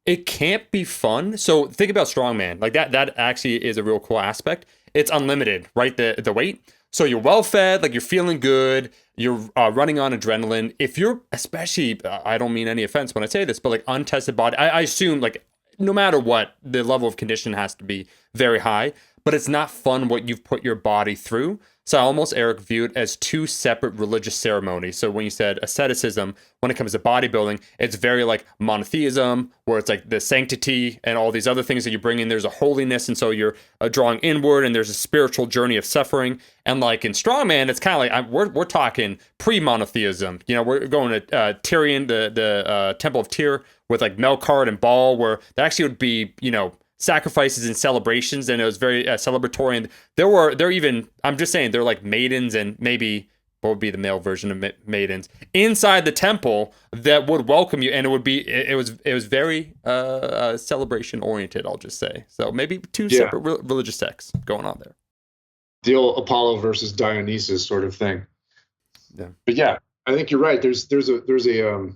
A: it can't be fun. So think about Strongman. Like that actually is a real cool aspect. It's unlimited, right? The weight. So you're well fed, like you're feeling good, you're running on adrenaline. If you're, especially, I don't mean any offense when I say this, but like untested body, I assume like no matter what, the level of condition has to be very high, but it's not fun what you've put your body through. So I almost, Eric, view it as two separate religious ceremonies. So when you said asceticism, when it comes to bodybuilding, it's very like monotheism, where it's like the sanctity and all these other things that you bring in. There's a holiness, and so you're drawing inward, and there's a spiritual journey of suffering. And like in Strongman, it's kind of like we're talking pre-monotheism. We're going to Tyrion, the Temple of Tyr, with like Melkart and Baal, where that actually would be sacrifices and celebrations, and it was very celebratory. And they're even, I'm just saying, they're like maidens, and maybe what would be the male version of maidens inside the temple that would welcome you, and it was very celebration oriented, I'll just say. So maybe two separate religious sects going on there.
C: The old Apollo versus Dionysus sort of thing.
A: Yeah.
C: But yeah, I think you're right. There's a the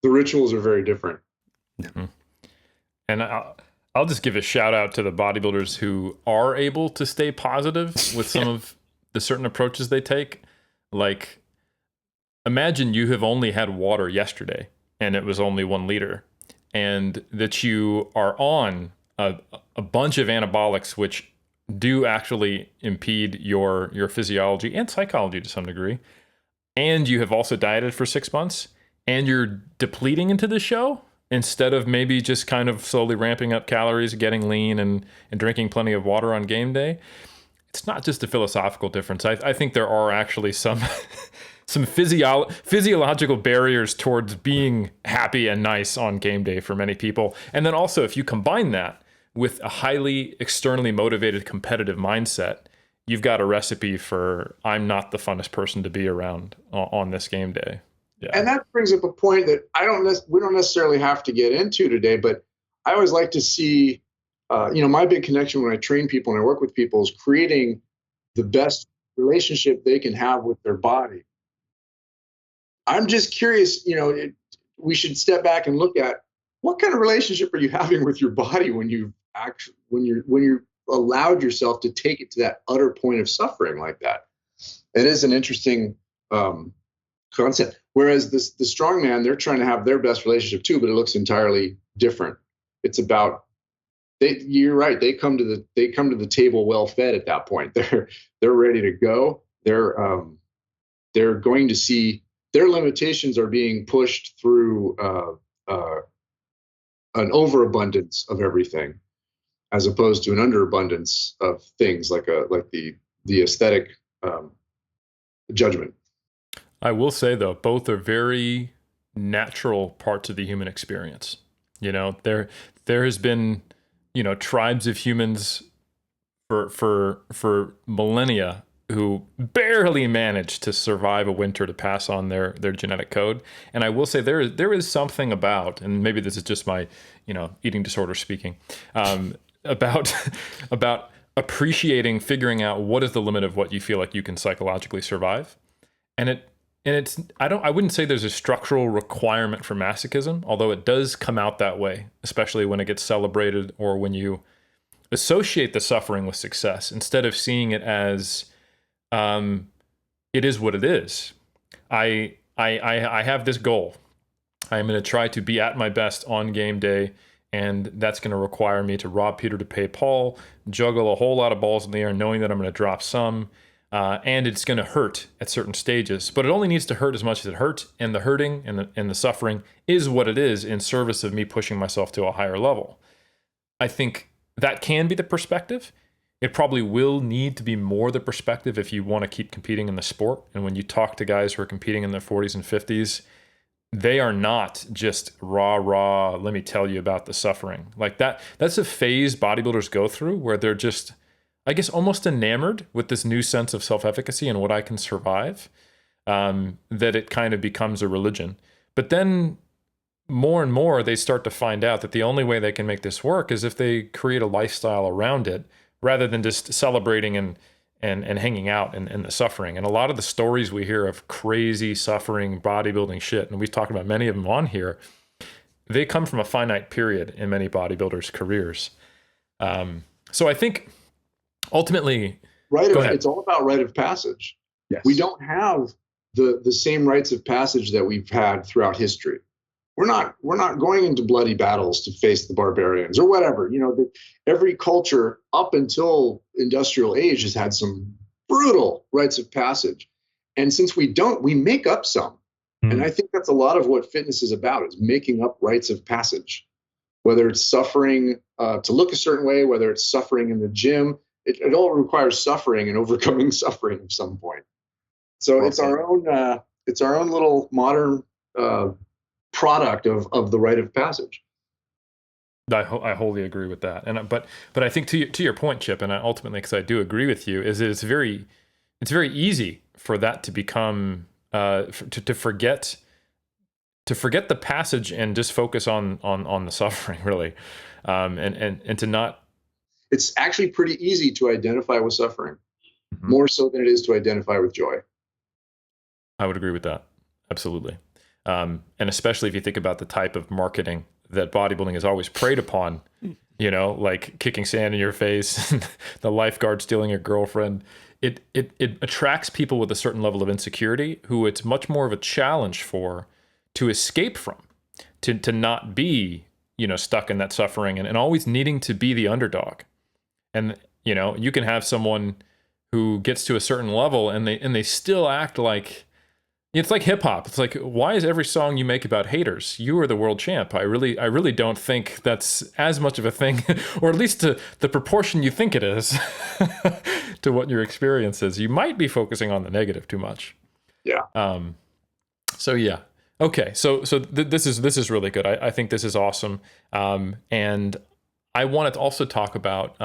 C: rituals are very different.
B: Mm-hmm. And I'll just give a shout out to the bodybuilders who are able to stay positive with some of the certain approaches they take. Like, imagine you have only had water yesterday and it was only 1 liter, and that you are on a bunch of anabolics, which do actually impede your physiology and psychology to some degree. And you have also dieted for 6 months and you're depleting into the show, instead of maybe just kind of slowly ramping up calories, getting lean, and drinking plenty of water on game day. It's not just a philosophical difference. I think there are actually some physiological barriers towards being happy and nice on game day for many people. And then also, if you combine that with a highly externally motivated competitive mindset, you've got a recipe for I'm not the funnest person to be around on this game day. Yeah.
C: And that brings up a point that we don't necessarily have to get into today, but I always like to see, my big connection when I train people and I work with people is creating the best relationship they can have with their body. I'm just curious, we should step back and look at what kind of relationship are you having with your body when you allowed yourself to take it to that utter point of suffering like that. It is an interesting concept. Whereas the strongman, they're trying to have their best relationship too, but it looks entirely different. It's about you're right. They come to the table well fed at that point. They're ready to go. They're going to see their limitations are being pushed through an overabundance of everything, as opposed to an underabundance of things like the aesthetic judgment.
B: I will say, though, both are very natural parts of the human experience. There has been, tribes of humans for millennia who barely managed to survive a winter to pass on their genetic code. And I will say there is something about, and maybe this is just my, eating disorder speaking, about appreciating, figuring out what is the limit of what you feel like you can psychologically survive. And I wouldn't say there's a structural requirement for masochism, although it does come out that way, especially when it gets celebrated or when you associate the suffering with success instead of seeing it as it is what it is. I have this goal. I'm going to try to be at my best on game day, and that's going to require me to rob Peter to pay Paul, juggle a whole lot of balls in the air, knowing that I'm going to drop some. And it's going to hurt at certain stages, but it only needs to hurt as much as it hurts. And the hurting and the suffering is what it is in service of me pushing myself to a higher level. I think that can be the perspective. it probably will need to be more the perspective if you want to keep competing in the sport. And when you talk to guys who are competing in their 40s and 50s, they are not just rah, let me tell you about the suffering. Like that's a phase bodybuilders go through where they're just, I guess, almost enamored with this new sense of self-efficacy and what I can survive, that it kind of becomes a religion. But then more and more, they start to find out that the only way they can make this work is if they create a lifestyle around it, rather than just celebrating and hanging out in the suffering. And a lot of the stories we hear of crazy suffering bodybuilding shit, and we've talked about many of them on here, they come from a finite period in many bodybuilders' careers. So I think ultimately,
C: it's all about rite of passage.
B: Yes.
C: We don't have the same rites of passage that we've had throughout history. We're not going into bloody battles to face the barbarians or whatever. Every culture up until industrial age has had some brutal rites of passage. And since we don't, we make up some. And I think that's a lot of what fitness is about, is making up rites of passage, whether it's suffering to look a certain way, whether it's suffering in the gym. It all requires suffering and overcoming suffering at some point. So it's our own little modern product of the rite of passage.
B: I wholly agree with that, but I think to your point, Chip, and ultimately, because I do agree with you, is that it's very easy for that to become to forget the passage and just focus on the suffering, really, and to not.
C: It's actually pretty easy to identify with suffering, more so than it is to identify with joy.
B: I would agree with that, absolutely. And especially if you think about the type of marketing that bodybuilding is always preyed upon, like kicking sand in your face, the lifeguard stealing your girlfriend, it attracts people with a certain level of insecurity who it's much more of a challenge to escape from, to not be, stuck in that suffering and always needing to be the underdog. And, you can have someone who gets to a certain level and they still act like, it's like hip hop. It's like, why is every song you make about haters? You are the world champ. I really don't think that's as much of a thing, or at least to the proportion you think it is to what your experience is. You might be focusing on the negative too much.
C: Yeah.
B: So yeah. Okay. So this is really good. I think this is awesome. And I wanted to also talk about,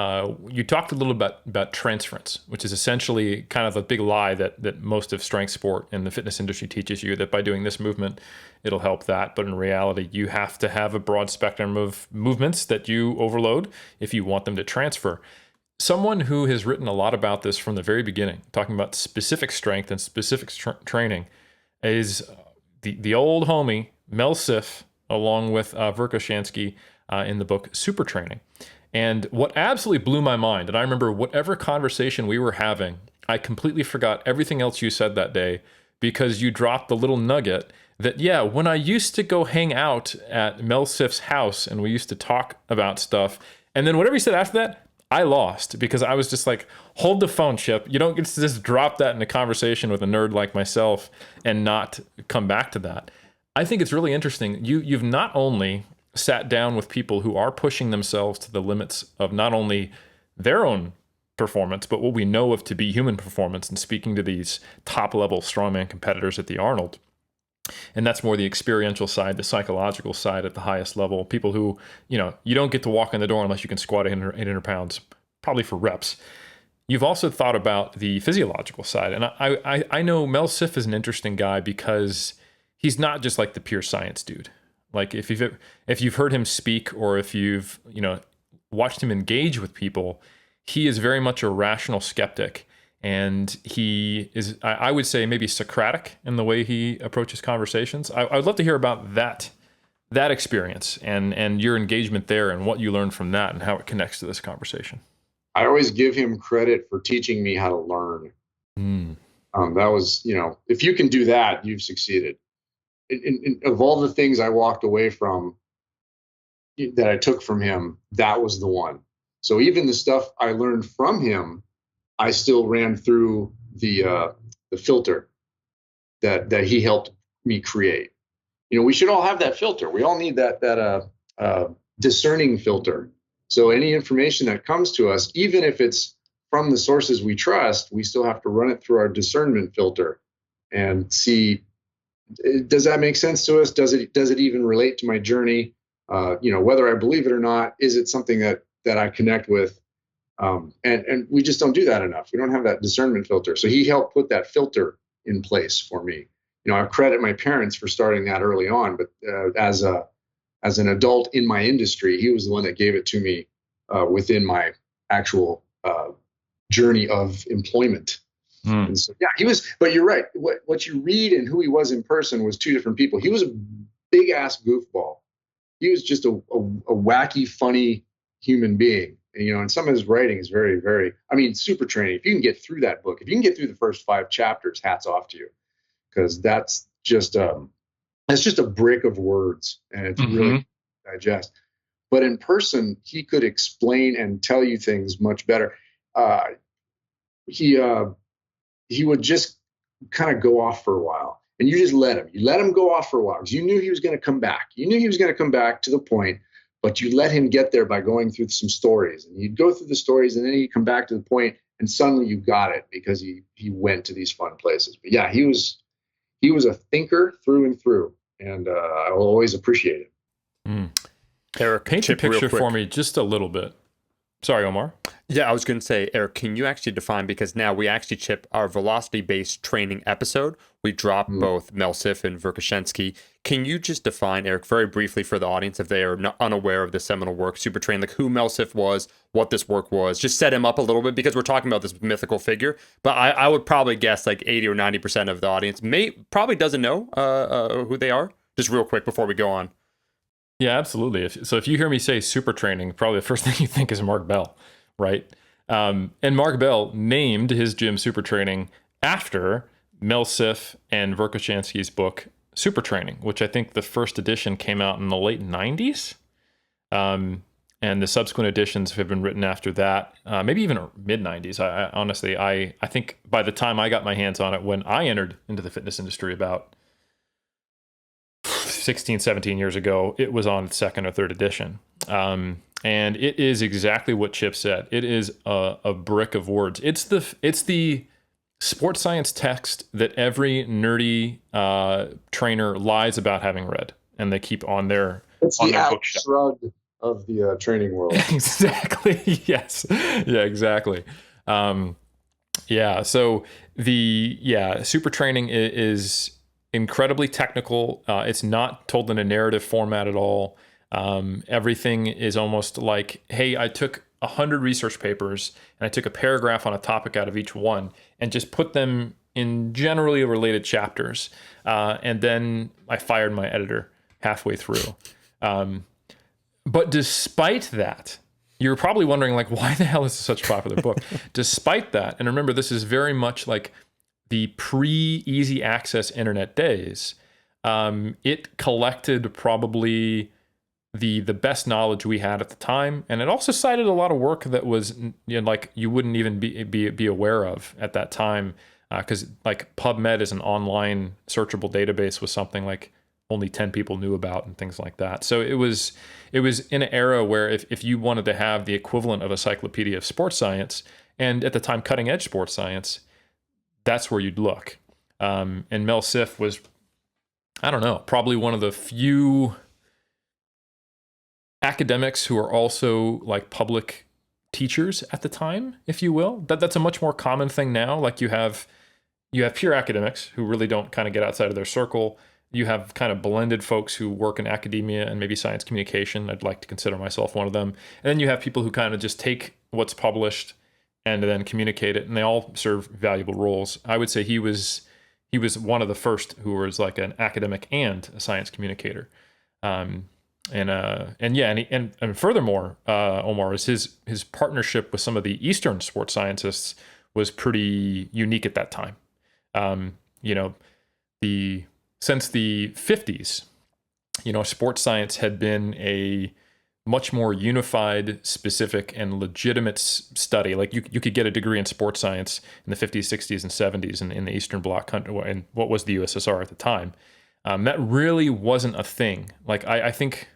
B: you talked a little bit about transference, which is essentially kind of a big lie that most of strength sport and the fitness industry teaches you, that by doing this movement, it'll help that. But in reality, you have to have a broad spectrum of movements that you overload if you want them to transfer. Someone who has written a lot about this from the very beginning, talking about specific strength and specific training, is the old homie, Mel Siff, along with Verkhoshansky, in the book Super Training. And what absolutely blew my mind, and I remember whatever conversation we were having, I completely forgot everything else you said that day because you dropped the little nugget that, when I used to go hang out at Mel Siff's house and we used to talk about stuff, and then whatever you said after that, I lost because I was just like, hold the phone, Chip. You don't get to just drop that in a conversation with a nerd like myself and not come back to that. I think it's really interesting. You've not only sat down with people who are pushing themselves to the limits of not only their own performance, but what we know of to be human performance, and speaking to these top-level strongman competitors at the Arnold. And that's more the experiential side, the psychological side at the highest level. People who, you don't get to walk in the door unless you can squat 800 pounds, probably for reps. You've also thought about the physiological side. And I know Mel Siff is an interesting guy because he's not just like the pure science dude. Like if you've heard him speak, or if you've watched him engage with people, he is very much a rational skeptic, and he is, I would say, maybe Socratic in the way he approaches conversations. I'd love to hear about that experience and your engagement there and what you learned from that and how it connects to this conversation.
C: I always give him credit for teaching me how to learn. That was, if you can do that, you've succeeded. Of all the things I walked away from that I took from him, that was the one. So even the stuff I learned from him, I still ran through the filter that he helped me create. We should all have that filter. We all need that discerning filter. So any information that comes to us, even if it's from the sources we trust, we still have to run it through our discernment filter and see, does that make sense to us? Does it even relate to my journey? Whether I believe it or not, is it something that I connect with? And we just don't do that enough. We don't have that discernment filter. So he helped put that filter in place for me. I credit my parents for starting that early on, but as an adult in my industry, he was the one that gave it to me within my actual journey of employment. And so, yeah, he was, but you're right. What you read and who he was in person was two different people. He was a big ass goofball. He was just a wacky, funny human being. And some of his writing is very, very, Super Training. If you can get through that book, if you can get through the first 5 chapters, hats off to you, because that's just a brick of words, and it's really digest. But in person, he could explain and tell you things much better. He would just kind of go off for a while, and you just let him. You let him go off for a while because you knew he was going to come back. You knew he was going to come back to the point, but you let him get there by going through some stories, and you'd go through the stories, and then he'd come back to the point, and suddenly you got it because he went to these fun places. But yeah, he was a thinker through and through, and I will always appreciate it.
B: Eric, paint a picture for me just a little bit. Sorry, Omar.
A: Yeah, I was going to say, Eric, can you actually define, because now we actually, Chip, our velocity-based training episode, we drop both Mel Siff and Verkhoshansky. Can you just define, Eric, very briefly for the audience, if they are unaware of the seminal work, Super Train, like who Mel Siff was, what this work was, just set him up a little bit, because we're talking about this mythical figure, but I would probably guess like 80 or 90% of the audience probably doesn't know who they are. Just real quick before we go on.
B: Yeah, absolutely. If you hear me say super training, probably the first thing you think is Mark Bell, right? And Mark Bell named his gym Super Training after Mel Siff and Verkhoshansky's book Super Training, which I think the first edition came out in the late 90s. And the subsequent editions have been written after that, maybe even mid 90s. I honestly think by the time I got my hands on it, when I entered into the fitness industry about 16, 17 years ago, it was on second or third edition. And it is exactly what Chip said. It is a brick of words. It's the sports science text that every nerdy trainer lies about having read, and they keep on their
C: bookshelf. Shrug of the training world.
B: Exactly. Yes. Yeah, exactly. So Super Training is incredibly technical. It's not told in a narrative format at all. Everything is almost like, hey, I took 100 research papers and I took a paragraph on a topic out of each one and just put them in generally related chapters. And then I fired my editor halfway through. But despite that, you're probably wondering, like, why the hell is this such a popular book? Despite that, and remember, this is very much like the pre-easy access internet days. It collected probably the best knowledge we had at the time, and it also cited a lot of work that was like you wouldn't even be aware of at that time, because like PubMed is an online searchable database, was something like only 10 people knew about and things like that. So it was in an era where if you wanted to have the equivalent of a encyclopedia of sports science, and at the time cutting edge sports science, that's where you'd look. And Mel Siff was, I don't know, probably one of the few academics who are also like public teachers at the time, if you will. That's a much more common thing now. Like you have pure academics who really don't kind of get outside of their circle. You have kind of blended folks who work in academia and maybe science communication. I'd like to consider myself one of them. And then you have people who kind of just take what's published and then communicate it, and they all serve valuable roles. I would say he was one of the first who was like an academic and a science communicator. And furthermore, Omar, is his partnership with some of the Eastern sports scientists was pretty unique at that time. Since the 50s, sports science had been a much more unified, specific, and legitimate study. Like you could get a degree in sports science in the 50s, 60s, and 70s in the Eastern Bloc country, and what was the USSR at the time. That really wasn't a thing. Like I think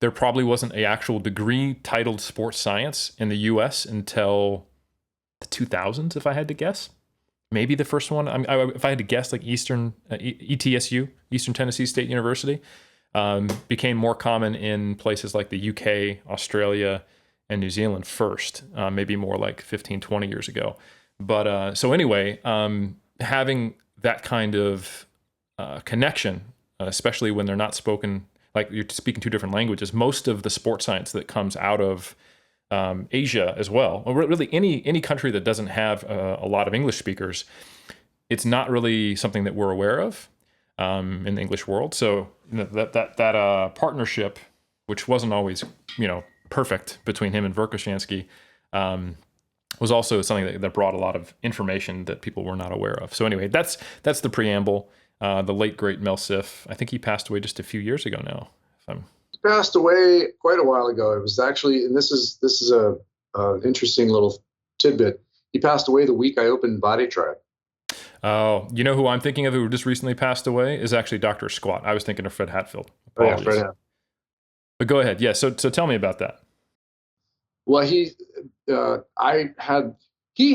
B: there probably wasn't an actual degree titled sports science in the US until the 2000s, if I had to guess. Maybe the first one. If I had to guess, like ETSU, Eastern Tennessee State University, became more common in places like the UK, Australia, and New Zealand first, maybe more like 15, 20 years ago. But so anyway, having that kind of connection, especially when they're not spoken, like you're speaking two different languages, most of the sports science that comes out of Asia as well, or really any country that doesn't have a lot of English speakers, it's not really something that we're aware of in the English world. So that partnership, which wasn't always perfect between him and Verkhoshansky, was also something that brought a lot of information that people were not aware of. So anyway, that's the preamble. The late great Mel Siff, I think he passed away just a few years ago now.
C: He passed away quite a while ago. It was actually, and this is a interesting little tidbit. He passed away the week I opened Body Tribe.
B: Oh, you know who I'm thinking of who just recently passed away is actually Dr. Squat. I was thinking of Fred Hatfield. Apologies.
C: Oh, yeah, Fred Hatfield.
B: But go ahead. Yeah. So tell me about that.
C: Well, he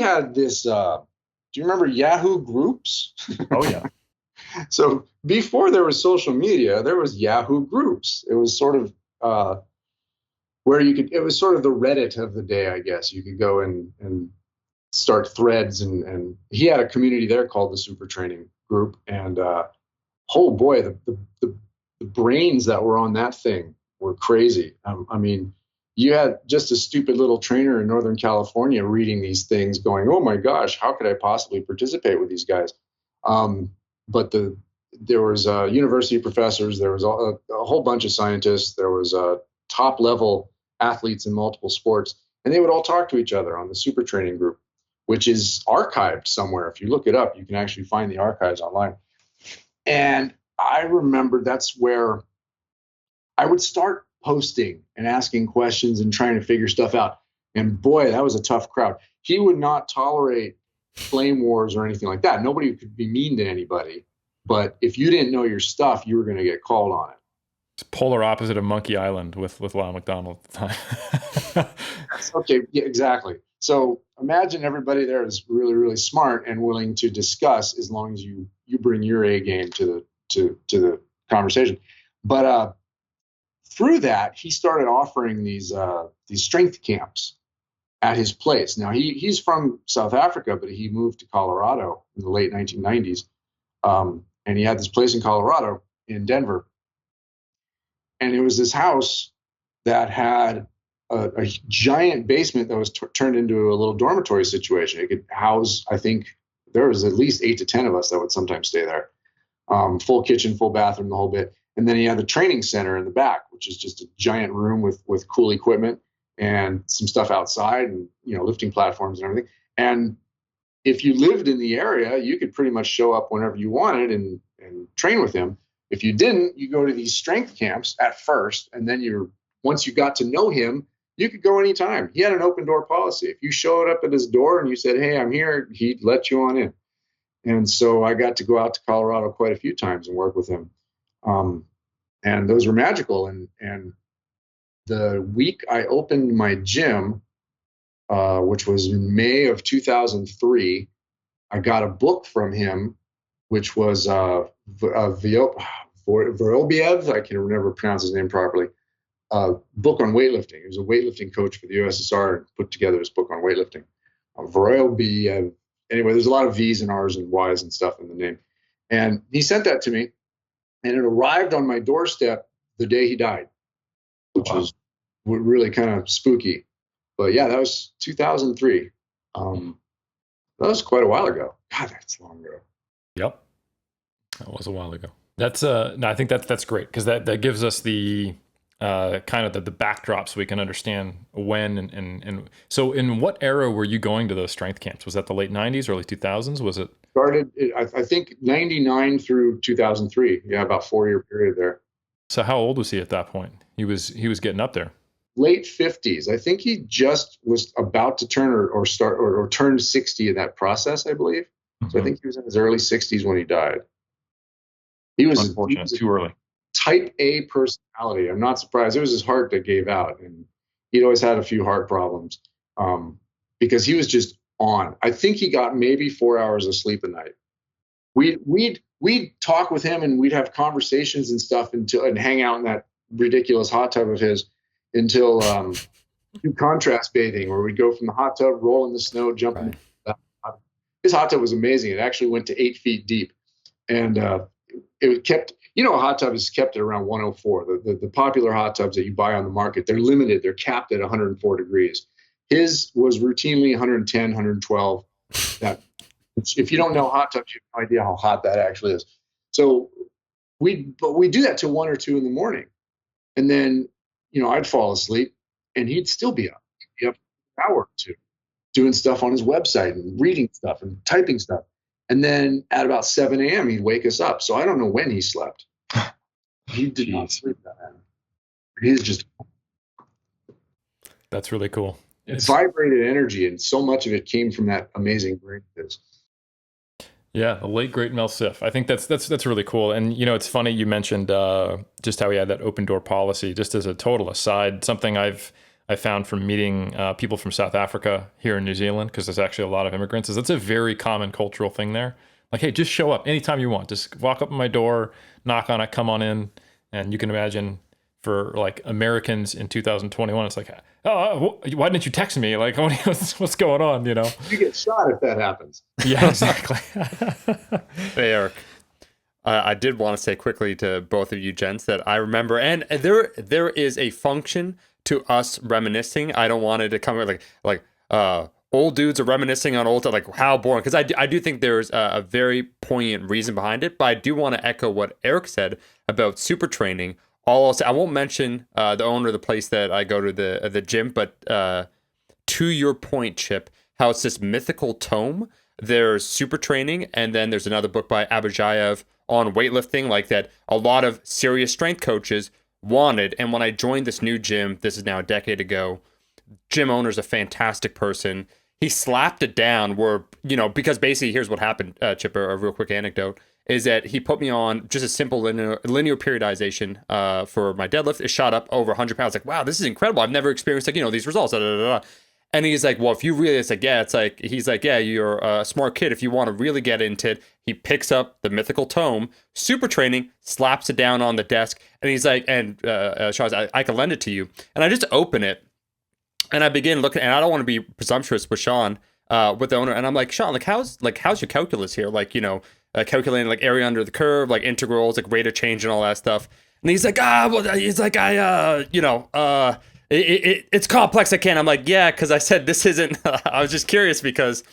C: had this. Do you remember Yahoo Groups?
B: Oh yeah.
C: So before there was social media, there was Yahoo Groups. It was sort of where it was sort of the Reddit of the day, I guess. You could go and start threads, and he had a community there called the Super Training Group. And oh boy, the brains that were on that thing were crazy. I mean, you had just a stupid little trainer in Northern California reading these things going, oh my gosh, how could I possibly participate with these guys? But there was university professors, there was a whole bunch of scientists, there was top level athletes in multiple sports, and they would all talk to each other on the Super Training Group, which is archived somewhere. If you look it up, you can actually find the archives online. And I remember that's where I would start posting and asking questions and trying to figure stuff out. And boy, that was a tough crowd. He would not tolerate flame wars or anything like that. Nobody could be mean to anybody. But if you didn't know your stuff, you were going to get called on it.
B: It's polar opposite of Monkey Island with Lyle McDonald at the time.
C: Okay, yeah, exactly. So imagine everybody there is really, really smart and willing to discuss as long as you bring your A game to the conversation. But through that, he started offering these strength camps at his place. Now he's from South Africa, but he moved to Colorado in the late 1990s, and he had this place in Colorado in Denver, and it was this house that had a giant basement that was turned into a little dormitory situation. It could house, I think there was at least 8 to 10 of us that would sometimes stay there. Full kitchen, full bathroom, the whole bit. And then he had the training center in the back, which is just a giant room with cool equipment and some stuff outside and, lifting platforms and everything. And if you lived in the area, you could pretty much show up whenever you wanted and train with him. If you didn't, you go to these strength camps at first, and then once you got to know him, you could go anytime. He had an open door policy. If you showed up at his door and you said, hey, I'm here, he'd let you on in. And so I got to go out to Colorado quite a few times and work with him. And those were magical. And the week I opened my gym, which was in May of 2003, I got a book from him, which was Vorobiev, I can never pronounce his name properly, book on weightlifting. He was a weightlifting coach for the USSR and put together this book on weightlifting. Vorobiev. Anyway, there's a lot of V's and R's and Y's and stuff in the name. And he sent that to me, and it arrived on my doorstep the day he died, which was really kind of spooky. But yeah, that was 2003. That was quite a while ago. God, that's long ago.
B: Yep, that was a while ago. That's no, I think that's great because that gives us the kind of the backdrop so we can understand when and so in what era were you going to those strength camps? Was that the late 90s, early 2000s? Was it?
C: Started, I think 99 through 2003. Yeah, about 4-year period there.
B: So how old was he at that point? He was getting up there.
C: Late 50s. I think he just was about to turn or turned 60 in that process, I believe. Mm-hmm. So I think he was in his early 60s when he died. He was
B: unfortunate, too early.
C: Type A personality. I'm not surprised. It was his heart that gave out, and he'd always had a few heart problems because he was just on. I think he got maybe 4 hours of sleep a night. We'd talk with him and we'd have conversations and stuff and hang out in that ridiculous hot tub of his until do contrast bathing, where we'd go from the hot tub, roll in the snow, jump in. His hot tub was amazing. It actually went to 8 feet deep, and it kept. A hot tub is kept at around 104. The popular hot tubs that you buy on the market, they're limited. They're capped at 104 degrees. His was routinely 110, 112. That, if you don't know hot tubs, you have no idea how hot that actually is. So we do that till 1 or 2 in the morning, and then I'd fall asleep, and he'd still be up. He'd be up an hour or two, doing stuff on his website and reading stuff and typing stuff. And then at about 7 a.m., he'd wake us up. So I don't know when he slept. He did not sleep that night. He's just.
B: That's really cool.
C: It's vibrated energy, and so much of it came from that amazing brain of his.
B: Yeah, the late great Mel Siff. I think that's really cool. And it's funny you mentioned just how he had that open door policy. Just as a total aside, something I found from meeting people from South Africa here in New Zealand, because there's actually a lot of immigrants, is it's a very common cultural thing there. Like, hey, just show up anytime you want. Just walk up to my door, knock on it, come on in. And you can imagine for like Americans in 2021, it's like, oh, why didn't you text me? Like, what's going on?
C: You get shot if that happens.
B: Yeah, exactly.
A: Hey, Eric. I did want to say quickly to both of you gents that I remember, and there is a function to us reminiscing. I don't want it to come like old dudes are reminiscing on old, like how boring, because I do think there's a very poignant reason behind it. But I do want to echo what Eric said about super training. I'll say, I won't mention the owner of the place that I go to, the gym, but to your point, Chip, how it's this mythical tome. There's super training, and then there's another book by Abajayev on weightlifting, like that a lot of serious strength coaches wanted. And when I joined this new gym, this is now a decade ago, gym owner's a fantastic person. He slapped it down where, because basically here's what happened, Chip, a real quick anecdote, is that he put me on just a simple linear periodization for my deadlift. It shot up over 100 pounds. Like, wow, this is incredible. I've never experienced these results. And he's like, well, if you really, he's like, yeah, you're a smart kid. If you want to really get into it, he picks up the mythical tome, super training, slaps it down on the desk. And he's like, and Sean, I can lend it to you. And I just open it and I begin looking, and I don't want to be presumptuous with Sean, with the owner. And I'm like, Sean, how's your calculus here? Calculating area under the curve, integrals, rate of change and all that stuff. And he's like, it's complex. I can't. I'm like, yeah, because I said this isn't. I was just curious because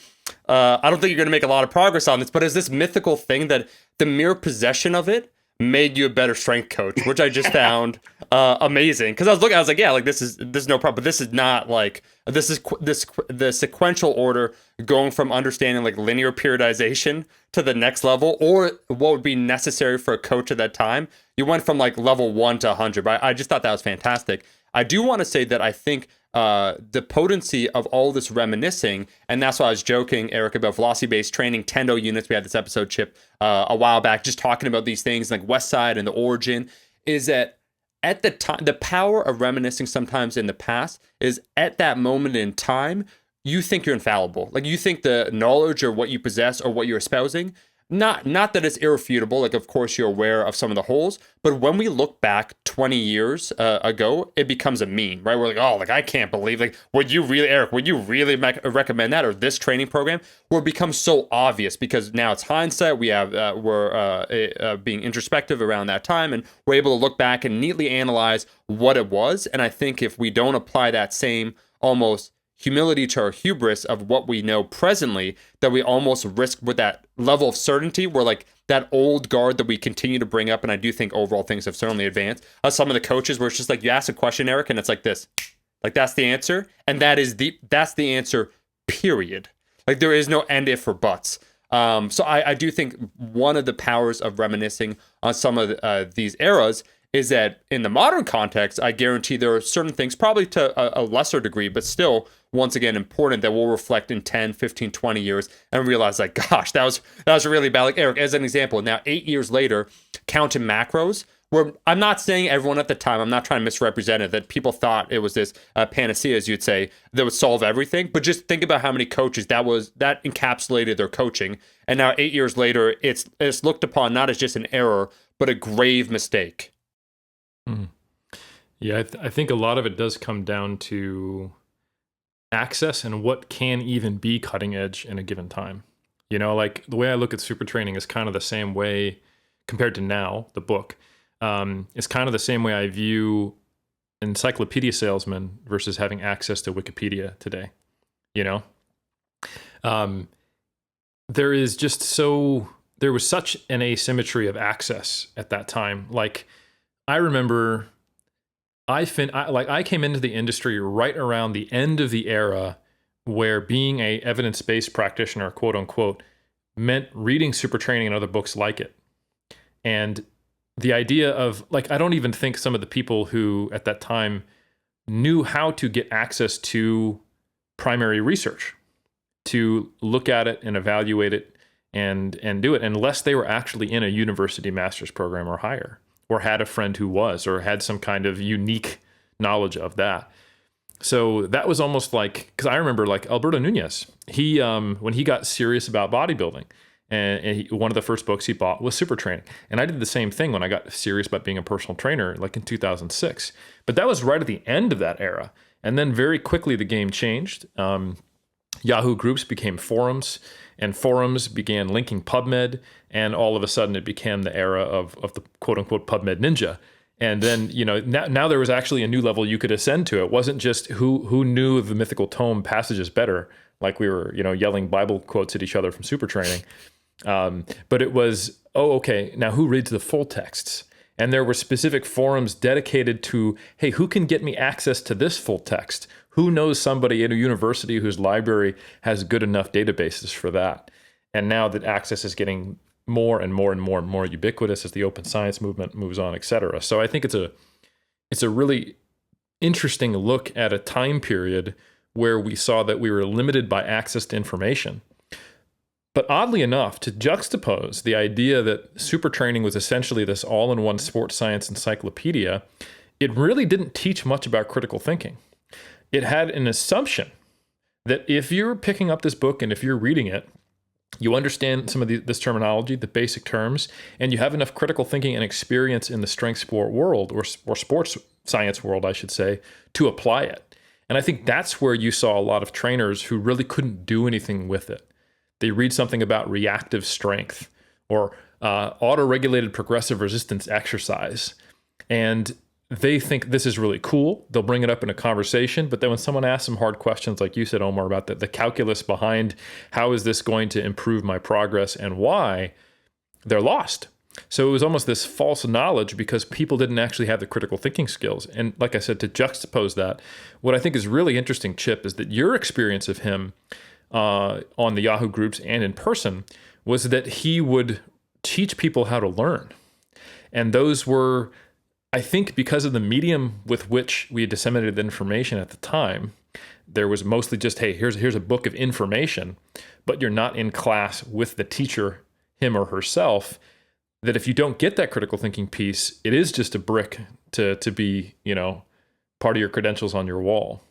A: I don't think you're going to make a lot of progress on this. But is this mythical thing that the mere possession of it made you a better strength coach, which I just found amazing. Because I was like, yeah, this is no problem. But this is not the sequential order going from understanding linear periodization to the next level, or what would be necessary for a coach at that time. You went from level 1 to 100. But I just thought that was fantastic. I do want to say that I think the potency of all this reminiscing, and that's why I was joking, Eric, about velocity-based training, Tendo units. We had this episode, Chip, a while back, just talking about these things like West Side and the origin, is that at the time, the power of reminiscing sometimes in the past is at that moment in time, you think you're infallible. You think the knowledge or what you possess or what you're espousing, not that it's irrefutable. Of course, you're aware of some of the holes, but when we look back 20 years ago, it becomes a meme, right? We're like, oh, I can't believe, would you really, Eric, would you really recommend that, or this training program? Where it becomes so obvious because now it's hindsight. We're being introspective around that time, and we're able to look back and neatly analyze what it was. And I think if we don't apply that same almost humility to our hubris of what we know presently, that we almost risk with that level of certainty where that old guard that we continue to bring up. And I do think overall things have certainly advanced. Some of the coaches where it's just you ask a question, Eric, and it's this, that's the answer. And that's the answer, period. There is no end if or buts. So I do think one of the powers of reminiscing on some of these eras is that in the modern context, I guarantee there are certain things, probably to a lesser degree, but still, once again, important, that we'll reflect in 10, 15, 20 years and realize gosh, that was really bad. Eric, as an example, now 8 years later, counting macros, where I'm not saying everyone at the time, I'm not trying to misrepresent it, that people thought it was this panacea, as you'd say, that would solve everything. But just think about how many coaches that encapsulated their coaching. And now 8 years later, it's looked upon not as just an error, but a grave mistake.
B: Mm. Yeah, I think a lot of it does come down to access and what can even be cutting edge in a given time. You know, like the way I look at super training is kind of the same way compared to now, the book. It's kind of the same way I view encyclopedia salesman versus having access to Wikipedia today. You know, there was such an asymmetry of access at that time. Like, I remember I came into the industry right around the end of the era where being a evidence-based practitioner, quote unquote, meant reading super training and other books like it. And the idea of, like, I don't even think some of the people who at that time knew how to get access to primary research, to look at it and evaluate it and do it, unless they were actually in a university master's program or higher, or had a friend who was, or had some kind of unique knowledge of that. So that was almost like, because I remember like Alberto Nunez, he when he got serious about bodybuilding, and one of the first books he bought was Super Training. And I did the same thing when I got serious about being a personal trainer, like in 2006. But that was right at the end of that era. And then very quickly the game changed. Yahoo groups became forums, and forums began linking PubMed, and all of a sudden it became the era of the quote unquote PubMed ninja. And then, you know, now there was actually a new level you could ascend to. It wasn't just who knew the mythical tome passages better, like we were, you know, yelling Bible quotes at each other from Super Training. But it was, okay, now who reads the full texts? And there were specific forums dedicated to, hey, who can get me access to this full text? Who knows somebody at a university whose library has good enough databases for that? And now that access is getting more and more and more and more ubiquitous as the open science movement moves on, et cetera. So I think it's a really interesting look at a time period where we saw that we were limited by access to information. But oddly enough, to juxtapose the idea that super training was essentially this all-in-one sports science encyclopedia, it really didn't teach much about critical thinking. It had an assumption that if you're picking up this book and if you're reading it, you understand some of this terminology, the basic terms, and you have enough critical thinking and experience in the strength sport world, or sports science world, I should say, to apply it. And I think that's where you saw a lot of trainers who really couldn't do anything with it. They read something about reactive strength or auto-regulated progressive resistance exercise, and they think this is really cool. They'll bring it up in a conversation, but then when someone asks them hard questions, like you said, Omar, about the calculus behind how is this going to improve my progress and why, they're lost. So it was almost this false knowledge because people didn't actually have the critical thinking skills. And like I said, to juxtapose that, what I think is really interesting, Chip, is that your experience of him on the Yahoo groups and in person was that he would teach people how to learn. And those were, I think, because of the medium with which we disseminated the information at the time, there was mostly just, hey, here's a book of information, but you're not in class with the teacher, him or herself, that if you don't get that critical thinking piece, it is just a brick to be, you know, part of your credentials on your wall.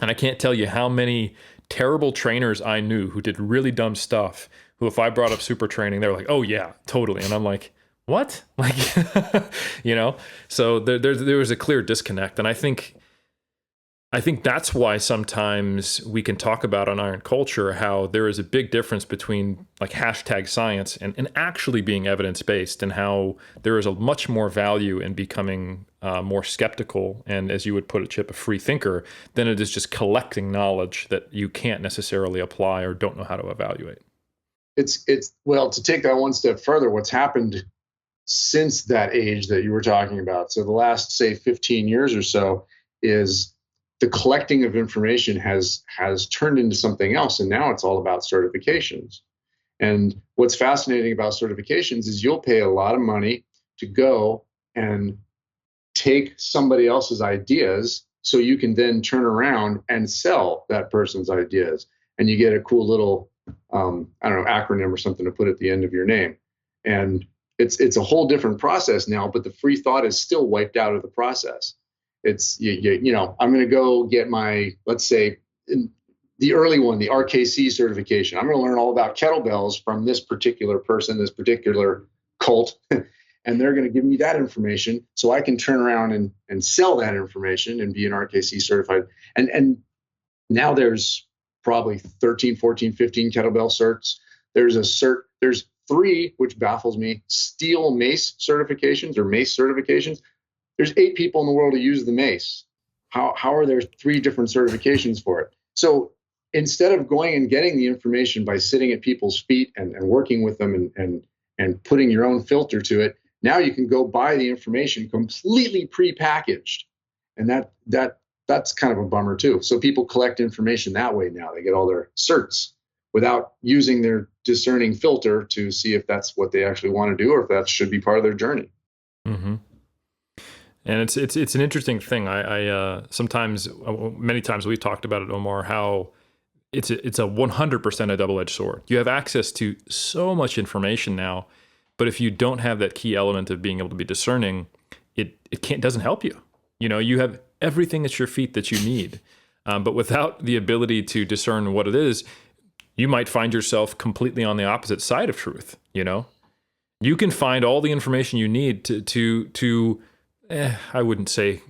B: And I can't tell you how many terrible trainers I knew who did really dumb stuff, who if I brought up super training, they were like, oh yeah, totally. And I'm like, what? Like, you know, so there was a clear disconnect. And I think that's why sometimes we can talk about on Iron Culture how there is a big difference between like #science and actually being evidence-based, and how there is a much more value in becoming more skeptical and, as you would put it, Chip, a free thinker, than it is just collecting knowledge that you can't necessarily apply or don't know how to evaluate.
C: It's well, to take that one step further, what's happened since that age that you were talking about, so the last, say, 15 years or so, is the collecting of information has turned into something else, and now it's all about certifications. And what's fascinating about certifications is you'll pay a lot of money to go and take somebody else's ideas so you can then turn around and sell that person's ideas, and you get a cool little acronym or something to put at the end of your name. And it's a whole different process now, but the free thought is still wiped out of the process. It's, I'm going to go get my, let's say, the early one, the RKC certification. I'm going to learn all about kettlebells from this particular person, this particular cult, and they're going to give me that information so I can turn around and sell that information and be an RKC certified. And now there's probably 13, 14, 15 kettlebell certs. There's 3, which baffles me, steel mace certifications or mace certifications. There's 8 people in the world who use the mace. How are there 3 different certifications for it? So instead of going and getting the information by sitting at people's feet and working with them and putting your own filter to it, now you can go buy the information completely prepackaged. And that's kind of a bummer too. So people collect information that way now. They get all their certs without using their discerning filter to see if that's what they actually want to do or if that should be part of their journey.
B: Mm-hmm. And it's an interesting thing. I sometimes, many times we've talked about it, Omar, how it's a 100% a double-edged sword. You have access to so much information now, but if you don't have that key element of being able to be discerning, it doesn't help you. You have everything at your feet that you need, but without the ability to discern what it is, you might find yourself completely on the opposite side of truth. You can find all the information you need to I wouldn't say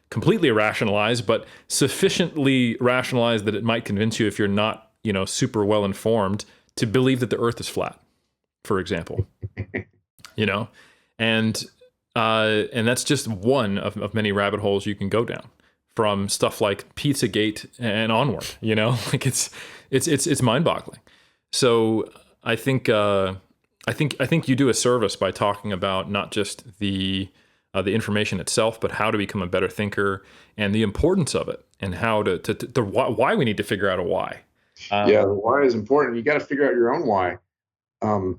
B: completely rationalize, but sufficiently rationalize that it might convince you, if you're not, super well informed, to believe that the earth is flat, for example. And that's just one of many rabbit holes you can go down, from stuff like Pizzagate and onward. Like it's mind-boggling. So I think you do a service by talking about not just the information itself, but how to become a better thinker and the importance of it, and how to why we need to figure out a why.
C: The why is important. You got to figure out your own why. And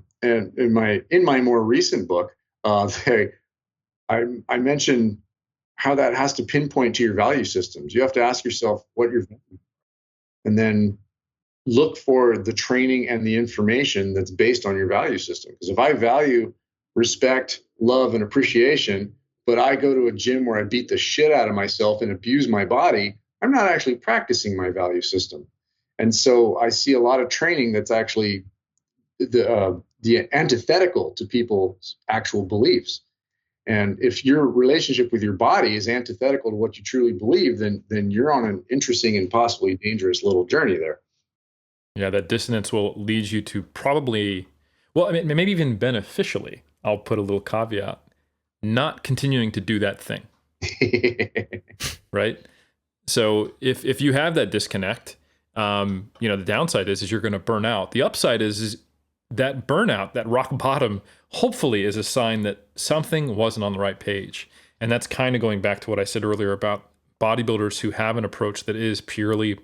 C: in my more recent book, I mentioned how that has to pinpoint to your value systems. You have to ask yourself what you're, and then look for the training and the information that's based on your value system. Because if I value respect, love, and appreciation, but I go to a gym where I beat the shit out of myself and abuse my body, I'm not actually practicing my value system. And so I see a lot of training that's actually the antithetical to people's actual beliefs. And if your relationship with your body is antithetical to what you truly believe, then you're on an interesting and possibly dangerous little journey there.
B: Yeah, that dissonance will lead you to probably, well, I mean, maybe even beneficially, I'll put a little caveat, not continuing to do that thing. Right? So if you have that disconnect, the downside is you're going to burn out. The upside is that burnout, that rock bottom, hopefully is a sign that something wasn't on the right page. And that's kind of going back to what I said earlier about bodybuilders who have an approach that is purely